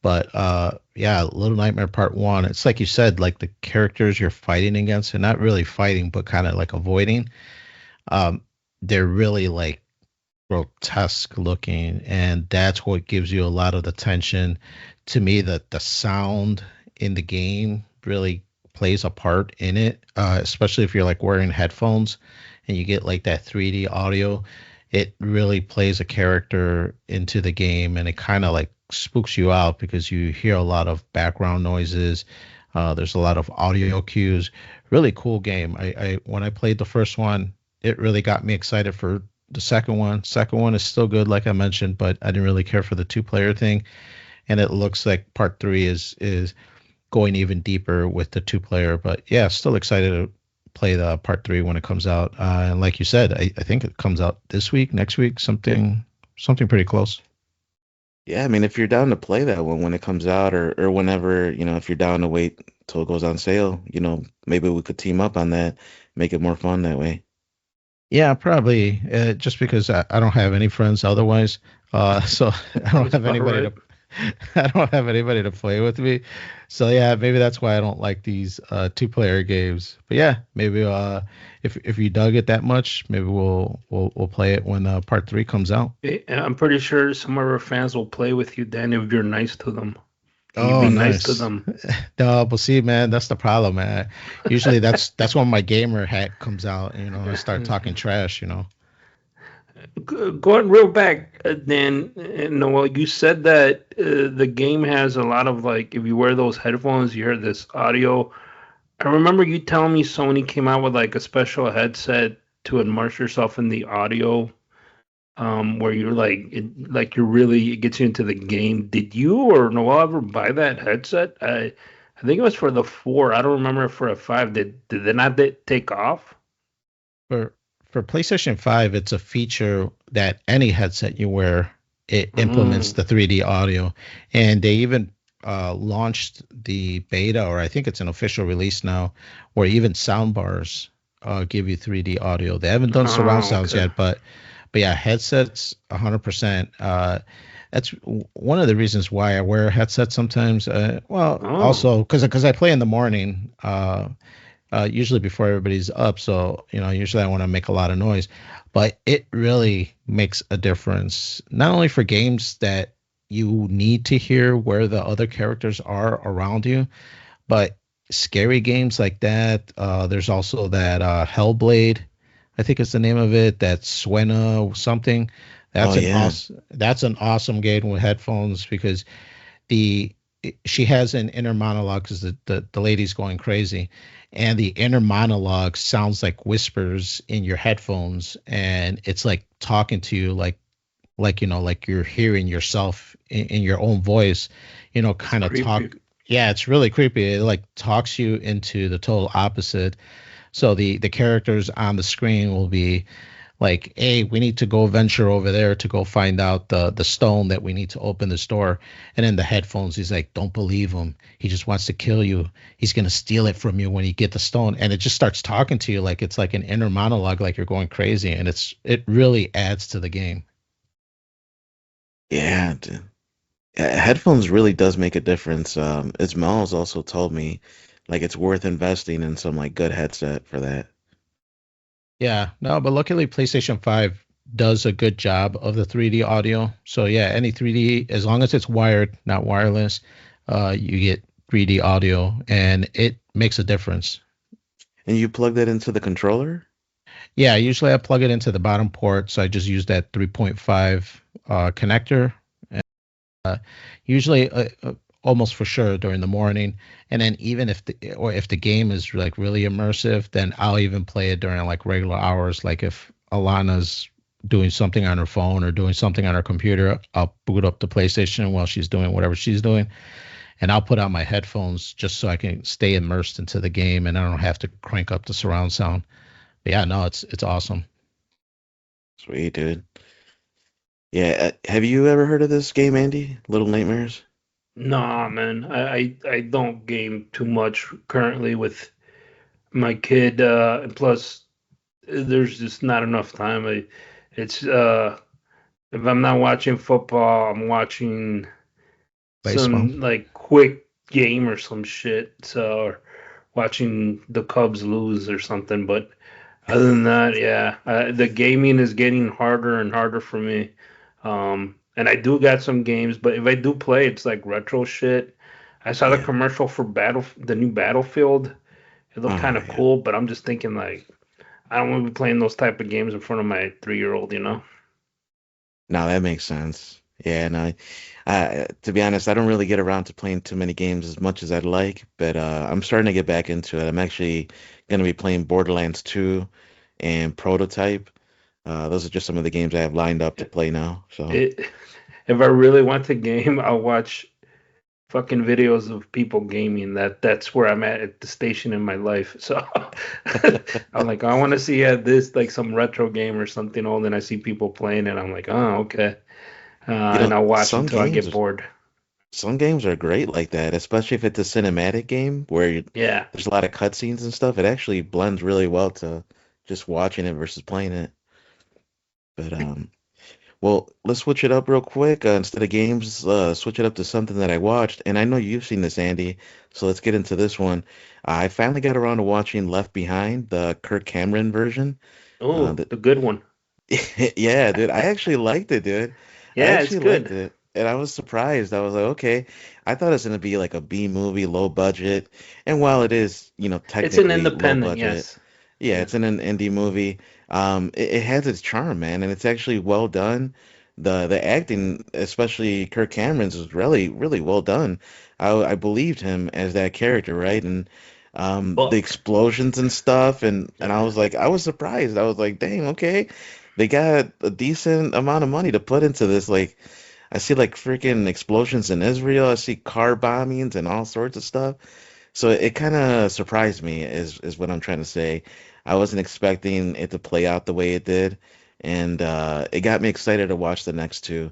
But yeah, Little Nightmare Part One. It's like you said, like the characters you're fighting against, and not really fighting, but kind of like avoiding. Um, they're really like grotesque looking, and that's what gives you a lot of the tension. To me, that the sound in the game really plays a part in it, especially if you're like wearing headphones and you get like that 3D audio. It really plays a character into the game, and it kind of like spooks you out because you hear a lot of background noises. There's a lot of audio cues. Really cool game. I when I played the first one, it really got me excited for the second one. Second one is still good, like I mentioned, but I didn't really care for the two-player thing. And it looks like part three is going even deeper with the two-player. But yeah, still excited to play the part three when it comes out. And like you said, I think it comes out this week, next week, something pretty close. Yeah, I mean, if you're down to play that one when it comes out, or whenever, if you're down to wait till it goes on sale, maybe we could team up on that, make it more fun that way. Yeah, probably. Just because I don't have any friends otherwise, so I don't have All anybody right. to I don't have anybody to play with me. So yeah, maybe that's why I don't like these two-player games. But yeah, maybe if you dug it that much, maybe we'll play it when part three comes out. I'm pretty sure some of our fans will play with you, Dan, if you're nice to them. Can you Oh, be nice to nice. them? No, but see, man, that's the problem, man. Usually that's when my gamer hat comes out, I start talking trash, Going real back, Dan, Noel, you said that the game has a lot of like, if you wear those headphones, you hear this audio. I remember you telling me Sony came out with like a special headset to immerse yourself in the audio, where you're like, like you're really, it gets you into the game. Did you or Noel ever buy that headset? I think it was for the four. I don't remember for a five. Did they not take off? For for PlayStation 5, it's a feature that any headset you wear, it implements Mm. the 3D audio. And they even launched the beta, or I think it's an official release now, where even soundbars give you 3D audio. They haven't done surround Oh, sounds okay. yet, but yeah, headsets 100%. That's one of the reasons why I wear a headset sometimes. Well, Oh. also because I play in the morning. Usually before everybody's up. So, usually I want to make a lot of noise, but it really makes a difference, not only for games that you need to hear where the other characters are around you, but scary games like that. There's also that Hellblade, I think is the name of it, that Suena something. Oh yeah. That's an awesome game with headphones because the she has an inner monologue because the lady's going crazy, and the inner monologue sounds like whispers in your headphones, and it's like talking to you like you're hearing yourself in your own voice, It's kind of creepy. talk. Yeah, it's really creepy. It like talks you into the total opposite. So the characters on the screen will be like, hey, we need to go venture over there to go find out the stone that we need to open this door. And in the headphones, he's like, don't believe him. He just wants to kill you. He's gonna steal it from you when you get the stone. And it just starts talking to you like it's like an inner monologue, like you're going crazy. And it really adds to the game. Yeah, dude. Yeah, headphones really does make a difference. Ismail's also told me like it's worth investing in some like good headset for that. Yeah, no, but luckily PlayStation 5 does a good job of the 3D audio. So yeah, any 3D, as long as it's wired, not wireless, you get 3D audio and it makes a difference. And you plug that into the controller? Yeah, usually I plug it into the bottom port, so I just use that 3.5 connector. Uh, Usually, almost for sure during the morning, and then even if the game is like really immersive, then I'll even play it during like regular hours. Like if Alana's doing something on her phone or doing something on her computer, I'll boot up the PlayStation while she's doing whatever she's doing, and I'll put on my headphones just so I can stay immersed into the game and I don't have to crank up the surround sound. But yeah, no, it's awesome. Sweet, dude. Yeah, have you ever heard of this game, Andy? Little Nightmares? Nah, man. I don't game too much currently with my kid, and plus there's just not enough time. It's if I'm not watching football, I'm watching Baseball. some like quick game or some shit. So or watching the Cubs lose or something. But other than that, yeah, the gaming is getting harder and harder for me. And I do got some games, but if I do play, it's like retro shit. I saw the Yeah. commercial for the new Battlefield. It looked kind Oh, of yeah. cool, but I'm just thinking like I don't want to be playing those type of games in front of my 3-year-old, you know? No, that makes sense. Yeah, no, to be honest, I don't really get around to playing too many games as much as I'd like, but I'm starting to get back into it. I'm actually going to be playing Borderlands 2 and Prototype. Those are just some of the games I have lined up to play now. So, It, if I really want to game, I'll watch fucking videos of people gaming. That's where I'm at the station in my life. So I'm like, I want to see this like some retro game or something old, and I see people playing it. I'm like, oh, okay. you know, And I'll watch until I get bored. some games are great like that, especially if it's a cinematic game where Yeah. there's a lot of cutscenes and stuff. It actually blends really well to just watching it versus playing it. But well, let's switch it up real quick. Instead of games, switch it up to something that I watched. And I know you've seen this, Andy, so let's get into this one. I finally got around to watching Left Behind, the Kirk Cameron version. Oh, The the good one. yeah, dude, I actually liked it, dude. I Yeah, it's actually liked good. it. And I was surprised. I was like, okay, I thought it was gonna be like a B movie, low budget. And while it is, It's an technically low independent, budget, yes. yeah, Yeah. it's in an indie movie. It has its charm, man, and it's actually well done. The acting, especially Kirk Cameron's, was really, really well done. I believed him as that character, right? And the Buck. explosions and stuff, and Yeah. I was surprised. I was like, dang, okay, they got a decent amount of money to put into this. Like, I see like freaking explosions in Israel. I see car bombings and all sorts of stuff. So it kind of surprised me, is what I'm trying to say. I wasn't expecting it to play out the way it did, and it got me excited to watch the next two.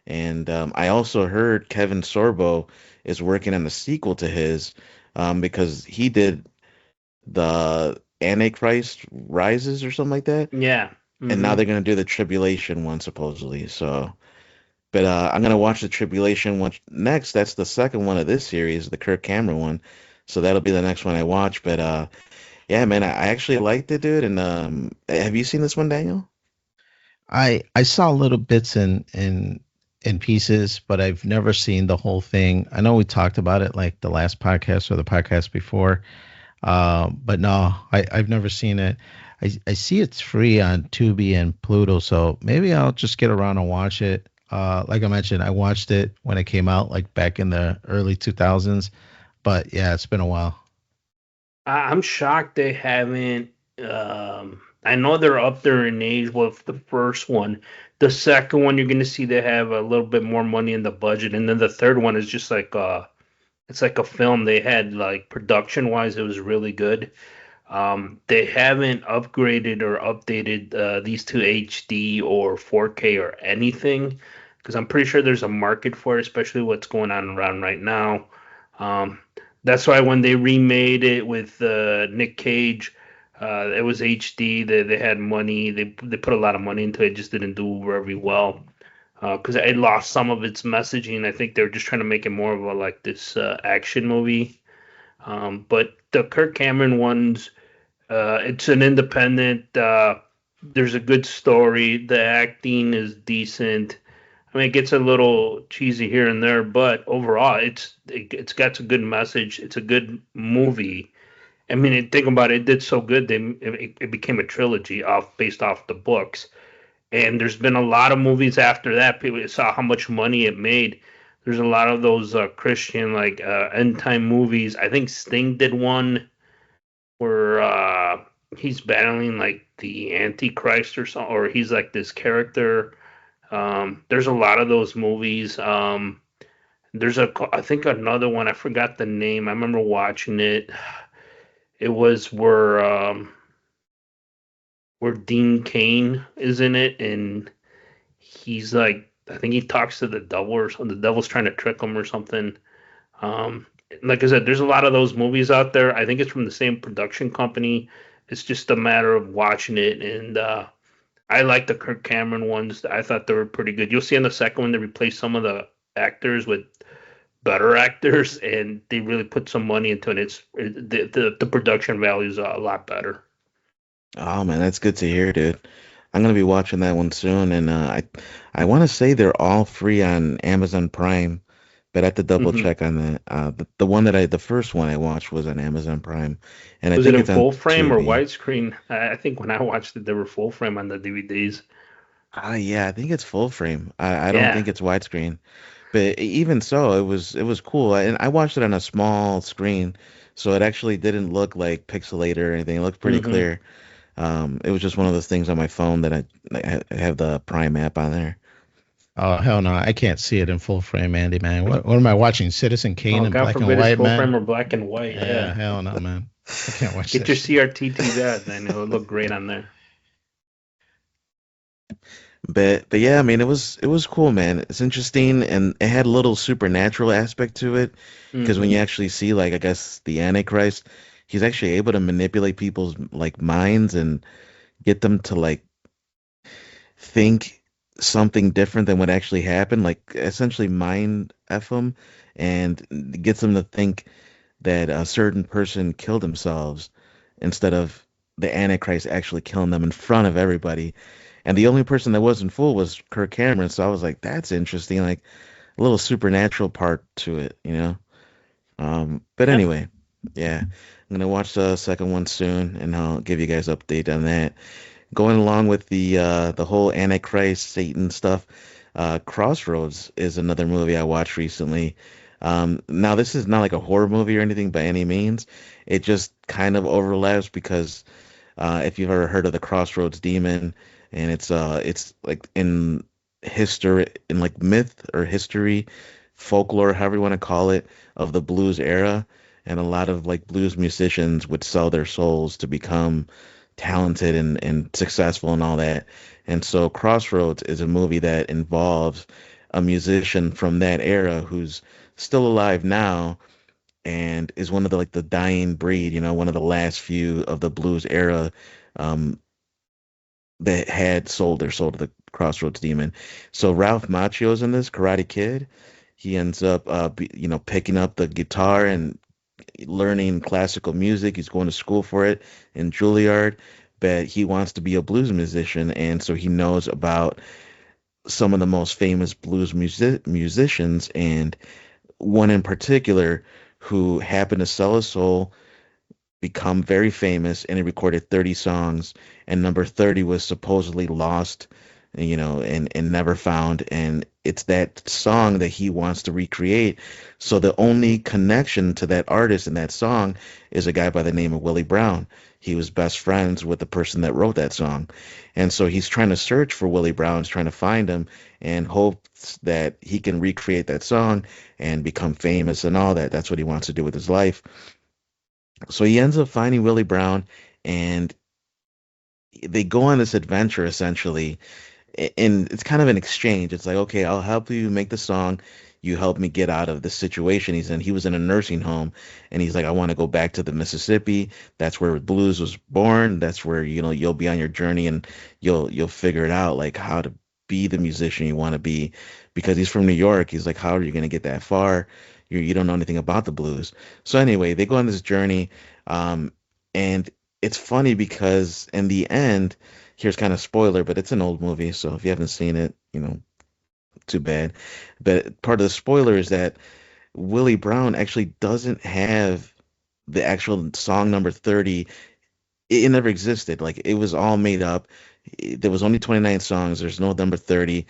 And I also heard Kevin Sorbo is working on the sequel to his, because he did the Antichrist Rises or something like that, Yeah. and now Hmm. they're gonna do the Tribulation one supposedly. So, but I'm gonna watch the Tribulation one next. That's the second one of this series, the Kirk Cameron one. So that'll be the next one I watch. But yeah, man, I actually liked it, dude. And have you seen this one, Daniel? I saw little bits in pieces, but I've never seen the whole thing. I know we talked about it like the last podcast or the podcast before, but no, I've never seen it. I see it's free on Tubi and Pluto, so maybe I'll just get around and watch it. Like I mentioned, I watched it when it came out, like back in the early 2000s. But yeah, it's been a while. I'm shocked they haven't. I know they're up there in age with the first one. The second one, you're going to see they have a little bit more money in the budget, and then the third one is just like it's like a film they had like production wise, it was really good. They haven't upgraded or updated these two HD or 4K or anything because I'm pretty sure there's a market for it, especially what's going on around right now. Um, that's why when they remade it with Nick Cage, it was HD. They had money. They put a lot of money into it. It just didn't do very well because it lost some of its messaging. I think they were just trying to make it more of a like this action movie. But the Kirk Cameron ones it's an independent. There's a good story. The acting is decent. I mean, it gets a little cheesy here and there, but overall, it's got a good message. It's a good movie. I mean, think about it. It did so good. It became a trilogy based off the books. And there's been a lot of movies after that. People saw how much money it made. There's a lot of those Christian like end time movies. I think Sting did one where he's battling like the Antichrist or something, or he's like this character. There's a lot of those movies. I think another one. I forgot the name. I remember watching it. It was where Dean Cain is in it, and he's like, I think he talks to the devil or something. The devil's trying to trick him or something. Um, like I said, there's a lot of those movies out there. I think it's from the same production company. It's just a matter of watching it, and I like the Kirk Cameron ones. I thought they were pretty good. You'll see in the second one they replaced some of the actors with better actors, and they really put some money into it. The production value is a lot better. Oh man, that's good to hear, dude. I'm gonna be watching that one soon, and I want to say they're all free on Amazon Prime, but I have to double Hmm. check on that. The one the first one I watched was on Amazon Prime, and I Was it think in it's on full frame or Tubi. widescreen? I think when I watched it, they were full frame on the DVDs. Yeah, I think it's full frame. I don't Yeah. think it's widescreen, but even so, it was cool, and I watched it on a small screen, so it actually didn't look like pixelated or anything. It looked pretty Hmm. clear. It was just one of those things on my phone that I have the Prime app on there. Oh hell no, I can't see it in full frame, Andy, man. What am I watching? Citizen Kane Oh, in God black and forbid it's white, full man. frame or black and white. Yeah, Yeah. hell no, man. I can't watch Get that your shit. CRT TV then it'll look great on there. But yeah, I mean it was cool, man. It's interesting and it had a little supernatural aspect to it because when you Hmm. actually see like I guess the Antichrist, he's actually able to manipulate people's like minds and get them to like think something different than what actually happened, like essentially mind F them and gets them to think that a certain person killed themselves instead of the Antichrist actually killing them in front of everybody. And the only person that wasn't fooled was Kirk Cameron. So I was like, that's interesting, like a little supernatural part to it, you know? But Yeah. anyway, yeah, I'm gonna watch the second one soon, and I'll give you guys update on that. Going along with the whole Antichrist Satan stuff, Crossroads is another movie I watched recently. Now this is not like a horror movie or anything by any means. It just kind of overlaps because if you've ever heard of the Crossroads Demon, and it's like in history, in like myth or history, folklore, however you want to call it, of the blues era, and a lot of like blues musicians would sell their souls to become talented and successful and all that. And so Crossroads is a movie that involves a musician from that era who's still alive now and is one of the like the dying breed, one of the last few of the blues era um, that had sold their soul to the Crossroads Demon. So Ralph Macchio's in this Karate Kid. He ends up, picking up the guitar and learning classical music. He's going to school for it in Juilliard, but he wants to be a blues musician, and so he knows about some of the most famous blues musicians, and one in particular who happened to sell his soul, become very famous, and he recorded 30 songs, and number 30 was supposedly lost and never found. And it's that song that he wants to recreate. So the only connection to that artist and that song is a guy by the name of Willie Brown. He was best friends with the person that wrote that song. And so he's trying to search for Willie Brown, he's trying to find him and hopes that he can recreate that song and become famous and all that. That's what he wants to do with his life. So he ends up finding Willie Brown, and they go on this adventure essentially, and it's kind of an exchange. It's like, okay, I'll help you make the song. You help me get out of the situation he's in. He was in a nursing home, and he's like, I want to go back to the Mississippi. That's where blues was born. That's where, you'll be on your journey, and you'll figure it out, like how to be the musician you want to be. Because he's from New York. He's like, how are you going to get that far? You don't know anything about the blues. So anyway, they go on this journey, and it's funny because in the end, here's kind of spoiler, but it's an old movie, so if you haven't seen it, too bad. But part of the spoiler is that Willie Brown actually doesn't have the actual song number 30. It never existed. Like, it was all made up. There was only 29 songs. There's no number 30.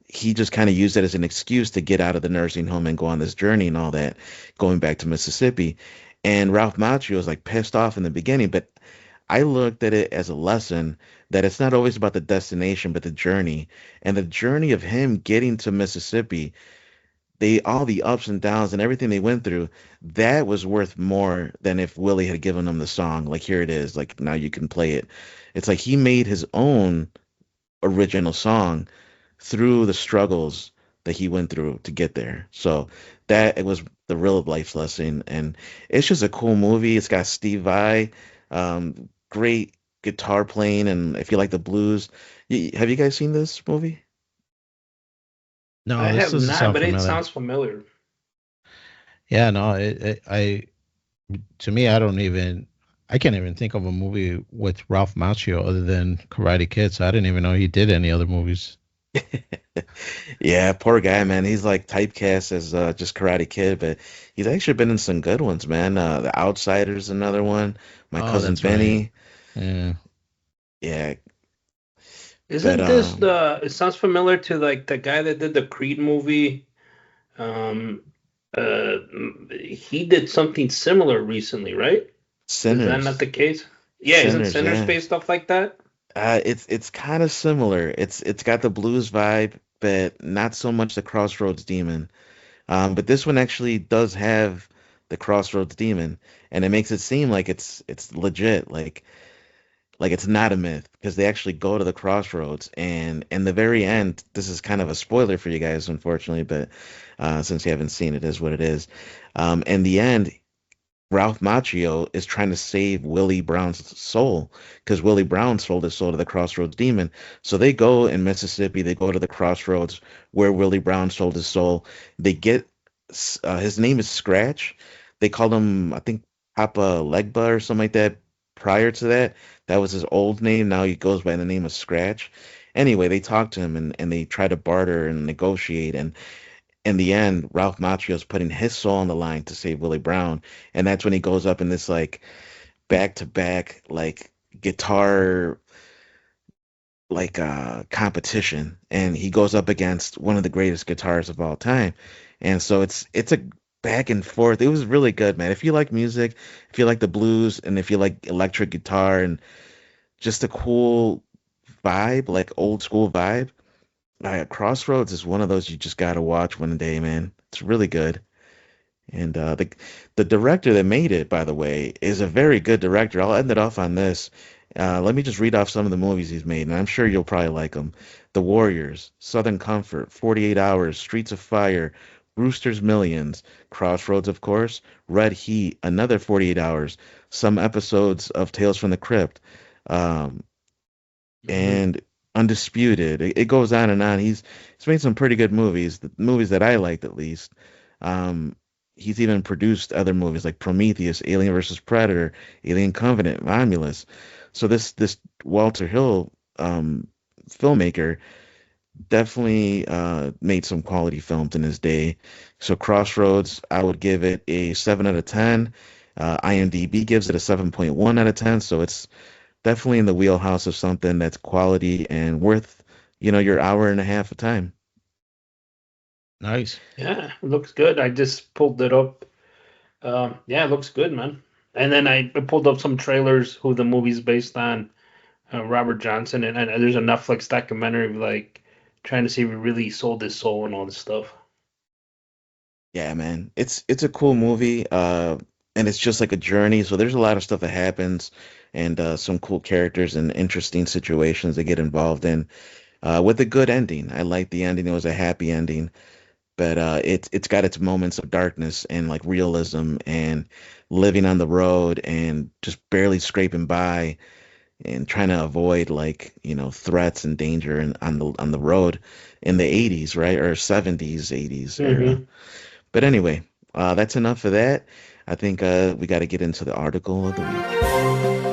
He just kind of used that as an excuse to get out of the nursing home and go on this journey and all that, going back to Mississippi. And Ralph Macchio was like pissed off in the beginning, but I looked at it as a lesson that it's not always about the destination, but the journey. And the journey of him getting to Mississippi, they all the ups and downs and everything they went through, that was worth more than if Willie had given them the song. Like, here it is, like now you can play it. It's like he made his own original song through the struggles that he went through to get there. So that it was the real life lesson, and it's just a cool movie. It's got Steve Vai, great guitar playing, and if you like the blues, have you guys seen this movie? No, I this have doesn't not, sound but it familiar. sounds familiar. Yeah, no, to me, I can't even think of a movie with Ralph Macchio other than Karate Kid. So I didn't even know he did any other movies. Yeah, poor guy, man. He's like typecast as just Karate Kid, but he's actually been in some good ones, man. The Outsiders, another one. My Oh, Cousin that's right. Benny. Yeah. Yeah, but Isn't this the? It sounds familiar to like the guy that did the Creed movie. Um, he did something similar recently, right? Is that not Sinners, the case? Yeah, isn't Sinners, Sinners yeah. based stuff like that? It's kind of similar. It's got the blues vibe, but not so much the Crossroads Demon. But this one actually does have the Crossroads Demon, and it makes it seem like it's legit, like it's not a myth because they actually go to the crossroads, and in the very end, this is kind of a spoiler for you guys, unfortunately, but since you haven't seen it, is what it is. In the end, Ralph Macchio is trying to save Willie Brown's soul because Willie Brown sold his soul to the Crossroads Demon. So they go in Mississippi, they go to the crossroads where Willie Brown sold his soul. They get his name is Scratch. They called him, I think, Papa Legba or something like that. Prior to that, that was his old name. Now he goes by the name of Scratch. Anyway, they talk to him, and they try to barter and negotiate. And in the end, Ralph Macchio's putting his soul on the line to save Willie Brown, and that's when he goes up in this like back to back like guitar like competition, and he goes up against one of the greatest guitarists of all time, and so it's a back and forth. It was really good, man. If you like music, if you like the blues, and if you like electric guitar and just a cool vibe, like old school vibe, Crossroads is one of those you just gotta watch one day, man. It's really good. And the director that made it, by the way, is a very good director. I'll end it off on this. Let me just read off some of the movies he's made, and I'm sure you'll probably like them. The Warriors, Southern Comfort, 48 Hours, Streets of Fire, Brewster's Millions, Crossroads, of course, Red Heat, another 48 Hours, some episodes of Tales from the Crypt, um, Hmm. and Undisputed. It goes on and on. He's made some pretty good movies, the movies that I liked at least. Um, he's even produced other movies like Prometheus, Alien versus Predator, Alien Covenant, Romulus. So this Walter Hill filmmaker definitely made some quality films in his day. So Crossroads, I would give it a 7 out of 10. IMDb gives it a 7.1 out of 10. So it's definitely in the wheelhouse of something that's quality and worth, your hour and a half of time. Nice. Yeah, it looks good. I just pulled it up. Yeah, it looks good, man. And then I pulled up some trailers who the movie's based on, Robert Johnson, and there's a Netflix documentary like trying to see if he really sold his soul and all this stuff. Yeah, man. It's a cool movie. And it's just like a journey. So there's a lot of stuff that happens and some cool characters and interesting situations they get involved in. With a good ending. I like the ending. It was a happy ending. But it's got its moments of darkness and like realism and living on the road and just barely scraping by and trying to avoid like threats and danger and on the road in the 80s, right? Or 70s 80s era. Hmm. But anyway, that's enough for that. I think we got to get into the article of the week.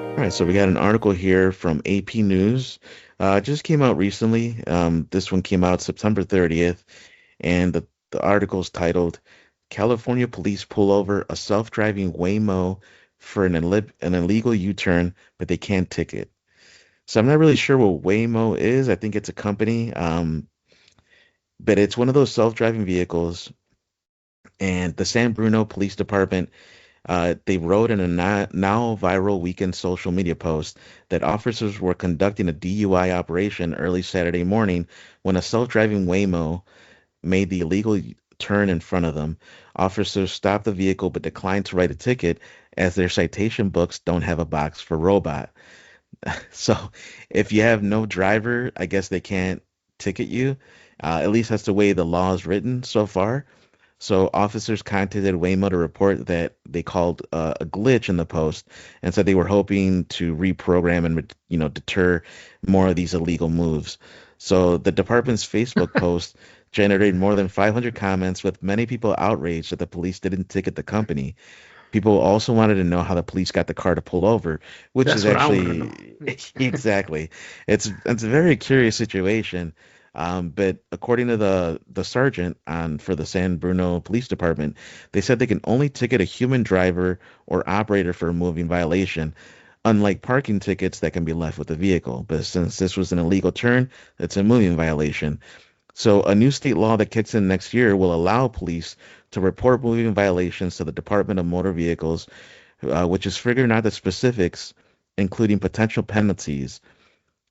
All right, so we got an article here from AP News. Just came out recently. This one came out September 30th, and the article is titled "California Police Pull Over a Self-Driving Waymo for an Illegal U-Turn, but they can't ticket." So I'm not really sure what Waymo is. I think it's a company, but it's one of those self-driving vehicles. And the San Bruno Police Department, they wrote in a now viral weekend social media post that officers were conducting a DUI operation early Saturday morning when a self-driving Waymo made the illegal turn in front of them. Officers stopped the vehicle but declined to write a ticket as their citation books don't have a box for robot. So if you have no driver, I guess they can't ticket you. At least that's the way the law is written so far. So officers contacted Waymo to report that they called a glitch in the post and said they were hoping to reprogram and deter more of these illegal moves. So the department's Facebook post generated more than 500 comments, with many people outraged that the police didn't ticket the company. People also wanted to know how the police got the car to pull over, which is That's what I want to actually know. exactly. It's a very curious situation. But according to the sergeant on for the San Bruno Police Department, they said they can only ticket a human driver or operator for a moving violation, unlike parking tickets that can be left with the vehicle. But since this was an illegal turn, it's a moving violation. So a new state law that kicks in next year will allow police to report moving violations to the Department of Motor Vehicles, which is figuring out the specifics, including potential penalties.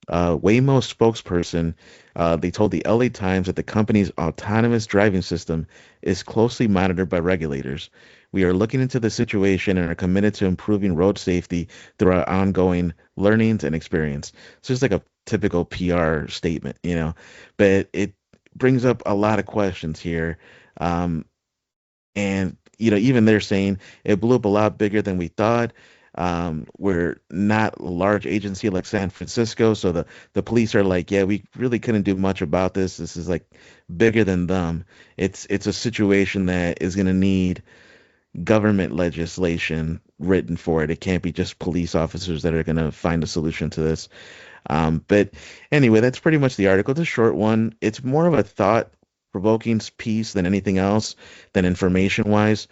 Waymo spokesperson, they told the LA Times that the company's autonomous driving system is closely monitored by regulators. We are looking into the situation and are committed to improving road safety through our ongoing learnings and experience. So it's like a typical PR statement. But it brings up a lot of questions here. Um, and even they're saying it blew up a lot bigger than we thought. We're not a large agency like San Francisco, so the police are like, yeah, we really couldn't do much about this. This is like bigger than them. It's a situation that is going to need government legislation written for it. It can't be just police officers that are going to find a solution to this. But anyway, that's pretty much the article. It's a short one. It's more of a thought-provoking piece than anything else, than information-wise.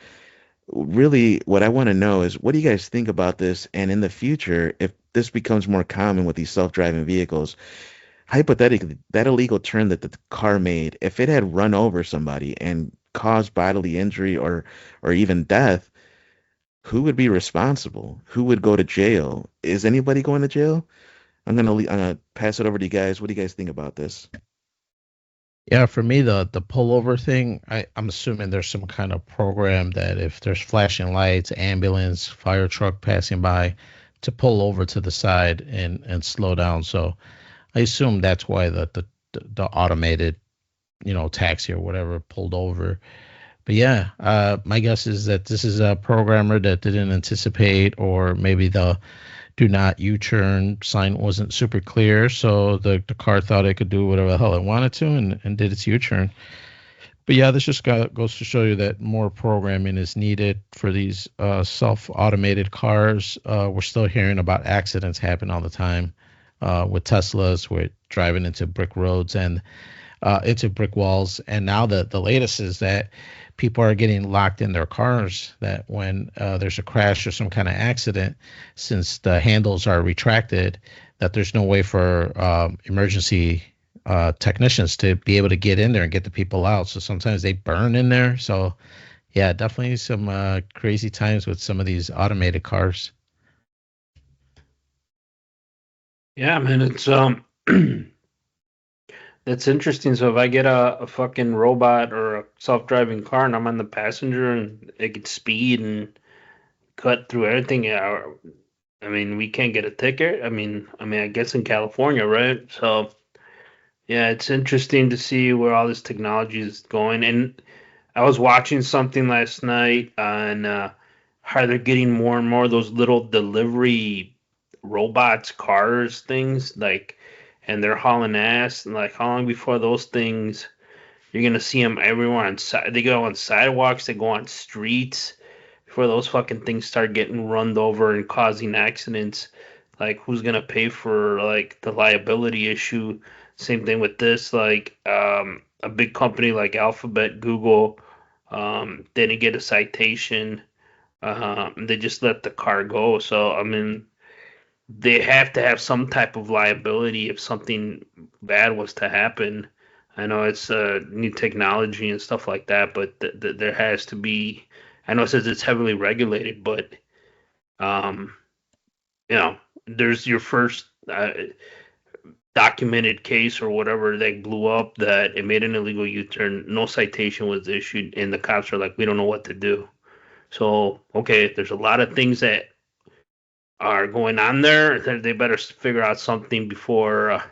Really, what I want to know is what do you guys think about this? And in the future, if this becomes more common with these self-driving vehicles, hypothetically, that illegal turn that the car made, if it had run over somebody and caused bodily injury or even death, who would be responsible? Who would go to jail? Is anybody going to jail? I'm gonna pass it over to you guys. What do you guys think about this? Yeah, for me, the pullover thing, I'm assuming there's some kind of program that if there's flashing lights, ambulance, fire truck passing by, to pull over to the side and slow down. So I assume that's why the automated, taxi or whatever pulled over. But yeah, my guess is that this is a programmer that didn't anticipate, or maybe the do not U-turn sign wasn't super clear, so the car thought it could do whatever the hell it wanted to, and did its U-turn. But yeah, this just goes to show you that more programming is needed for these self-automated cars. We're still hearing about accidents happen all the time with Teslas, with driving into brick roads, and into brick walls. And now the latest is that people are getting locked in their cars. That when there's a crash or some kind of accident, since the handles are retracted, that there's no way for emergency technicians to be able to get in there and get the people out. So sometimes they burn in there. So yeah, definitely some crazy times with some of these automated cars. Yeah, man, it's that's interesting. So if I get a fucking robot or a self-driving car and I'm on the passenger and it can speed and cut through everything, yeah, I mean, we can't get a ticket. I mean, I guess in California, right? So yeah, it's interesting to see where all this technology is going. And I was watching something last night on how they're getting more and more of those little delivery robots, cars, things like, and they're hauling ass. And like, how long before those things you're gonna see them everywhere on side? They go on sidewalks, they go on streets. Before those fucking things start getting run over and causing accidents, like who's gonna pay for like the liability issue? Same thing with this, like a big company like Alphabet, Google, didn't get a citation. They just let the car go. So I mean, they have to have some type of liability if something bad was to happen. I know it's new technology and stuff like that, but there has to be. I know it says it's heavily regulated, but um, you know, there's your first documented case or whatever that blew up that it made an illegal U-turn. No citation was issued, and the cops are like, we don't know what to do. So okay, there's a lot of things that are going on there. They better figure out something before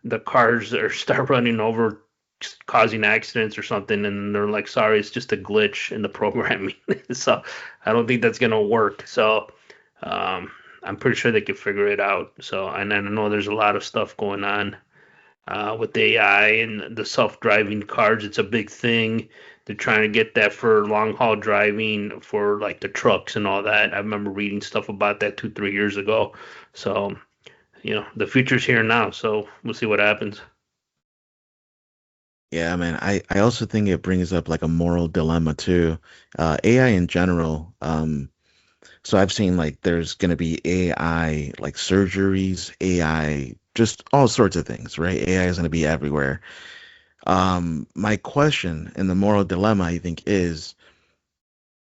the cars are start running over, causing accidents or something, and they're like, sorry, it's just a glitch in the programming. So I don't think that's gonna work. So um, I'm pretty sure they could figure it out. So and I know there's a lot of stuff going on with AI and the self-driving cars. It's a big thing. They're trying to get that for long haul driving for like the trucks and all that. I remember reading stuff about that 2, 3 years ago. So the future's here now. So we'll see what happens. Yeah, man. I also think it brings up like a moral dilemma too. AI in general. So I've seen like there's gonna be AI like surgeries, AI, just all sorts of things, right? AI is gonna be everywhere. My question and the moral dilemma, I think, is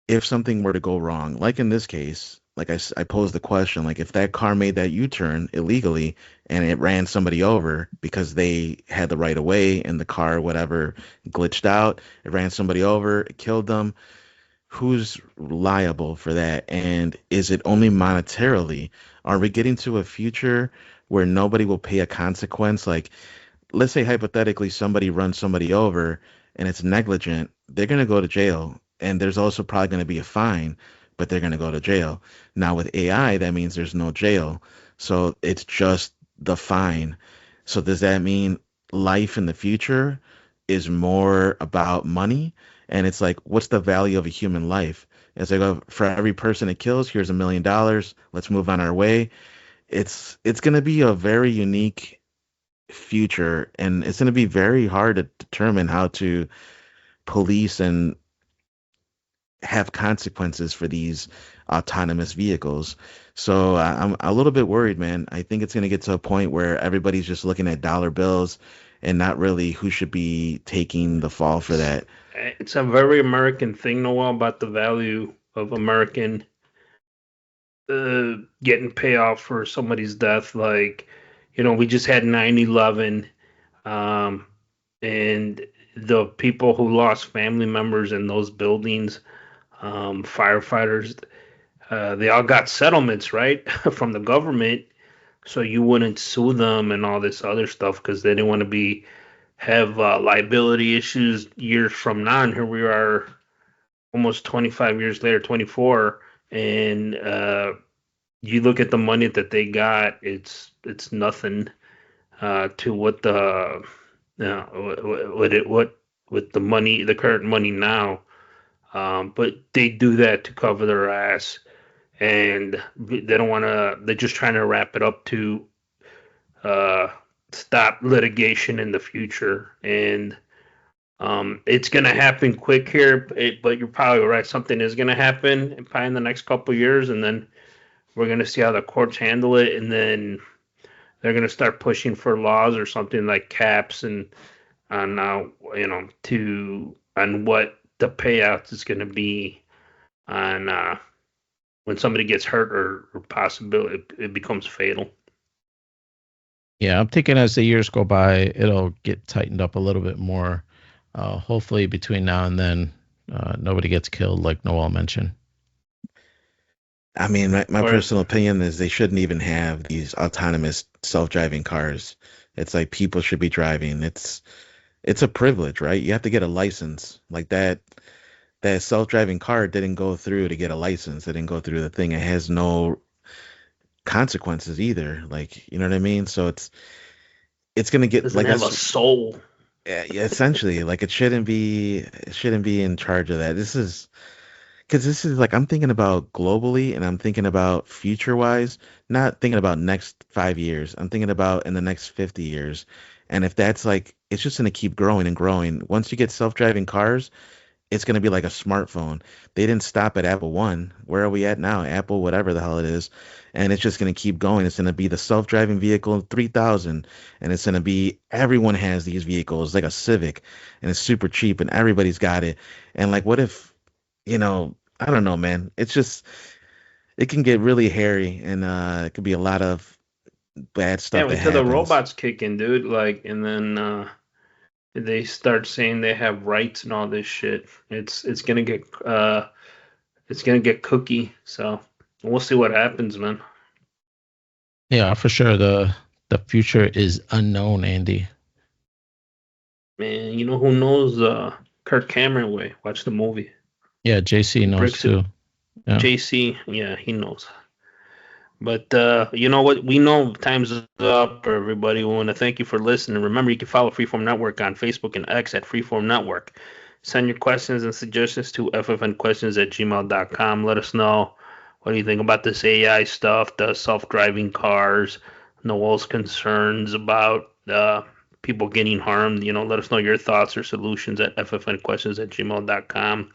if something were to go wrong, like in this case, like I posed the question, like if that car made that U-turn illegally and it ran somebody over because they had the right of way and the car, whatever, glitched out, it ran somebody over, it killed them, who's liable for that? And is it only monetarily? Are we getting to a future where nobody will pay a consequence? Like, let's say hypothetically somebody runs somebody over and it's negligent, they're going to go to jail. And there's also probably going to be a fine, but they're going to go to jail. Now with AI, that means there's no jail. So it's just the fine. So does that mean life in the future is more about money? And it's like, what's the value of a human life? It's like, oh, for every person it kills, here's $1 million. Let's move on our way. It's going to be a very unique future, and it's going to be very hard to determine how to police and have consequences for these autonomous vehicles. So I'm a little bit worried, man. I think it's going to get to a point where everybody's just looking at dollar bills and not really who should be taking the fall for It's, that. it's a very American thing, Noel, about the value of American getting payoff for somebody's death. Like, we just had 9/11, um, and the people who lost family members in those buildings, firefighters, they all got settlements, right, from the government. So you wouldn't sue them and all this other stuff because they didn't want to have liability issues years from now. And here we are, almost 25 years later, 24, and you look at the money that they got, it's nothing to what the what it what with the money, the current money now. But they do that to cover their ass, and they don't want to. They're just trying to wrap it up to stop litigation in the future. And it's going to happen quick here, but you're probably right. Something is going to happen probably in the next couple of years, and then we're going to see how the courts handle it, and then they're going to start pushing for laws or something like caps and on on what the payouts is going to be on when somebody gets hurt or possibly it becomes fatal. Yeah, I'm thinking as the years go by, it'll get tightened up a little bit more. Hopefully, between now and then, nobody gets killed, like Noel mentioned. I mean, my personal opinion is they shouldn't even have these autonomous self-driving cars. It's like people should be driving. It's a privilege, right? You have to get a license. Like that self-driving car didn't go through to get a license. It didn't go through the thing. It has no consequences either. Like, you know what I mean? So it's gonna get doesn't like have a soul. Yeah, essentially, like it shouldn't be in charge of that. Because this is like I'm thinking about globally and I'm thinking about future wise, not thinking about next 5 years. I'm thinking about in the next 50 years. And if that's like, it's just going to keep growing and growing. Once you get self-driving cars, it's going to be like a smartphone. They didn't stop at Apple 1. Where are we at now? Apple, whatever the hell it is. And it's just going to keep going. It's going to be the self-driving vehicle 3000. And it's going to be, everyone has these vehicles, like a Civic. And it's super cheap and everybody's got it. And like, what if, I don't know, man. It's just, it can get really hairy and it could be a lot of bad stuff that until happens. the robots kick in, dude. Like, and then they start saying they have rights and all this shit. It's gonna get cookie. So we'll see what happens, man. Yeah, for sure. The future is unknown, Andy. Man, you know who knows Kirk Cameron way? Watch the movie. Yeah, JC knows too. Yeah. JC, yeah, he knows. But you know what? We know time's up, everybody. We want to thank you for listening. Remember, you can follow Freeform Network on Facebook and X at Freeform Network. Send your questions and suggestions to ffnquestions@gmail.com. Let us know what do you think about this AI stuff, the self-driving cars, Noel's concerns about people getting harmed. Let us know your thoughts or solutions at ffnquestions@gmail.com.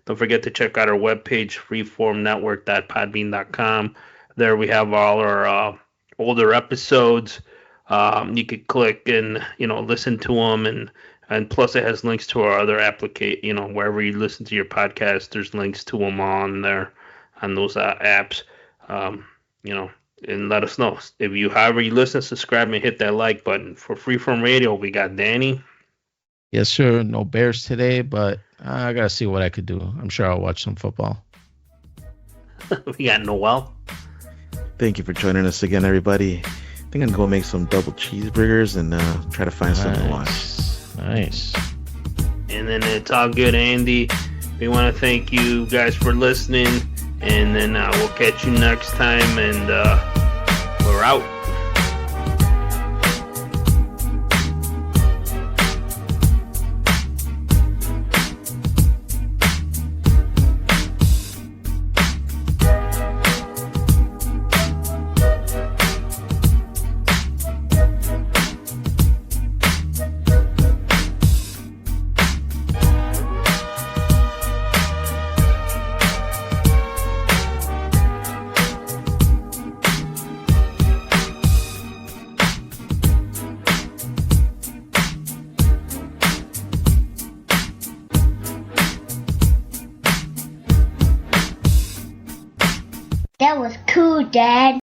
Don't forget to check out our webpage, freeformnetwork.podbean.com. There we have all our older episodes. You could click and listen to them, and plus it has links to our other application. Wherever you listen to your podcast, there's links to them on there on those apps. And let us know however you listen, subscribe and hit that like button. For Freeform Radio, we got Danny. Yes, sir. No Bears today, but I gotta see what I could do. I'm sure I'll watch some football. We got Noel. Thank you for joining us again, everybody. I think I'm gonna go make some double cheeseburgers and try to find something to watch. Nice. And then it's all good, Andy. We want to thank you guys for listening, and then we'll catch you next time, and we're out. That was cool, Dad.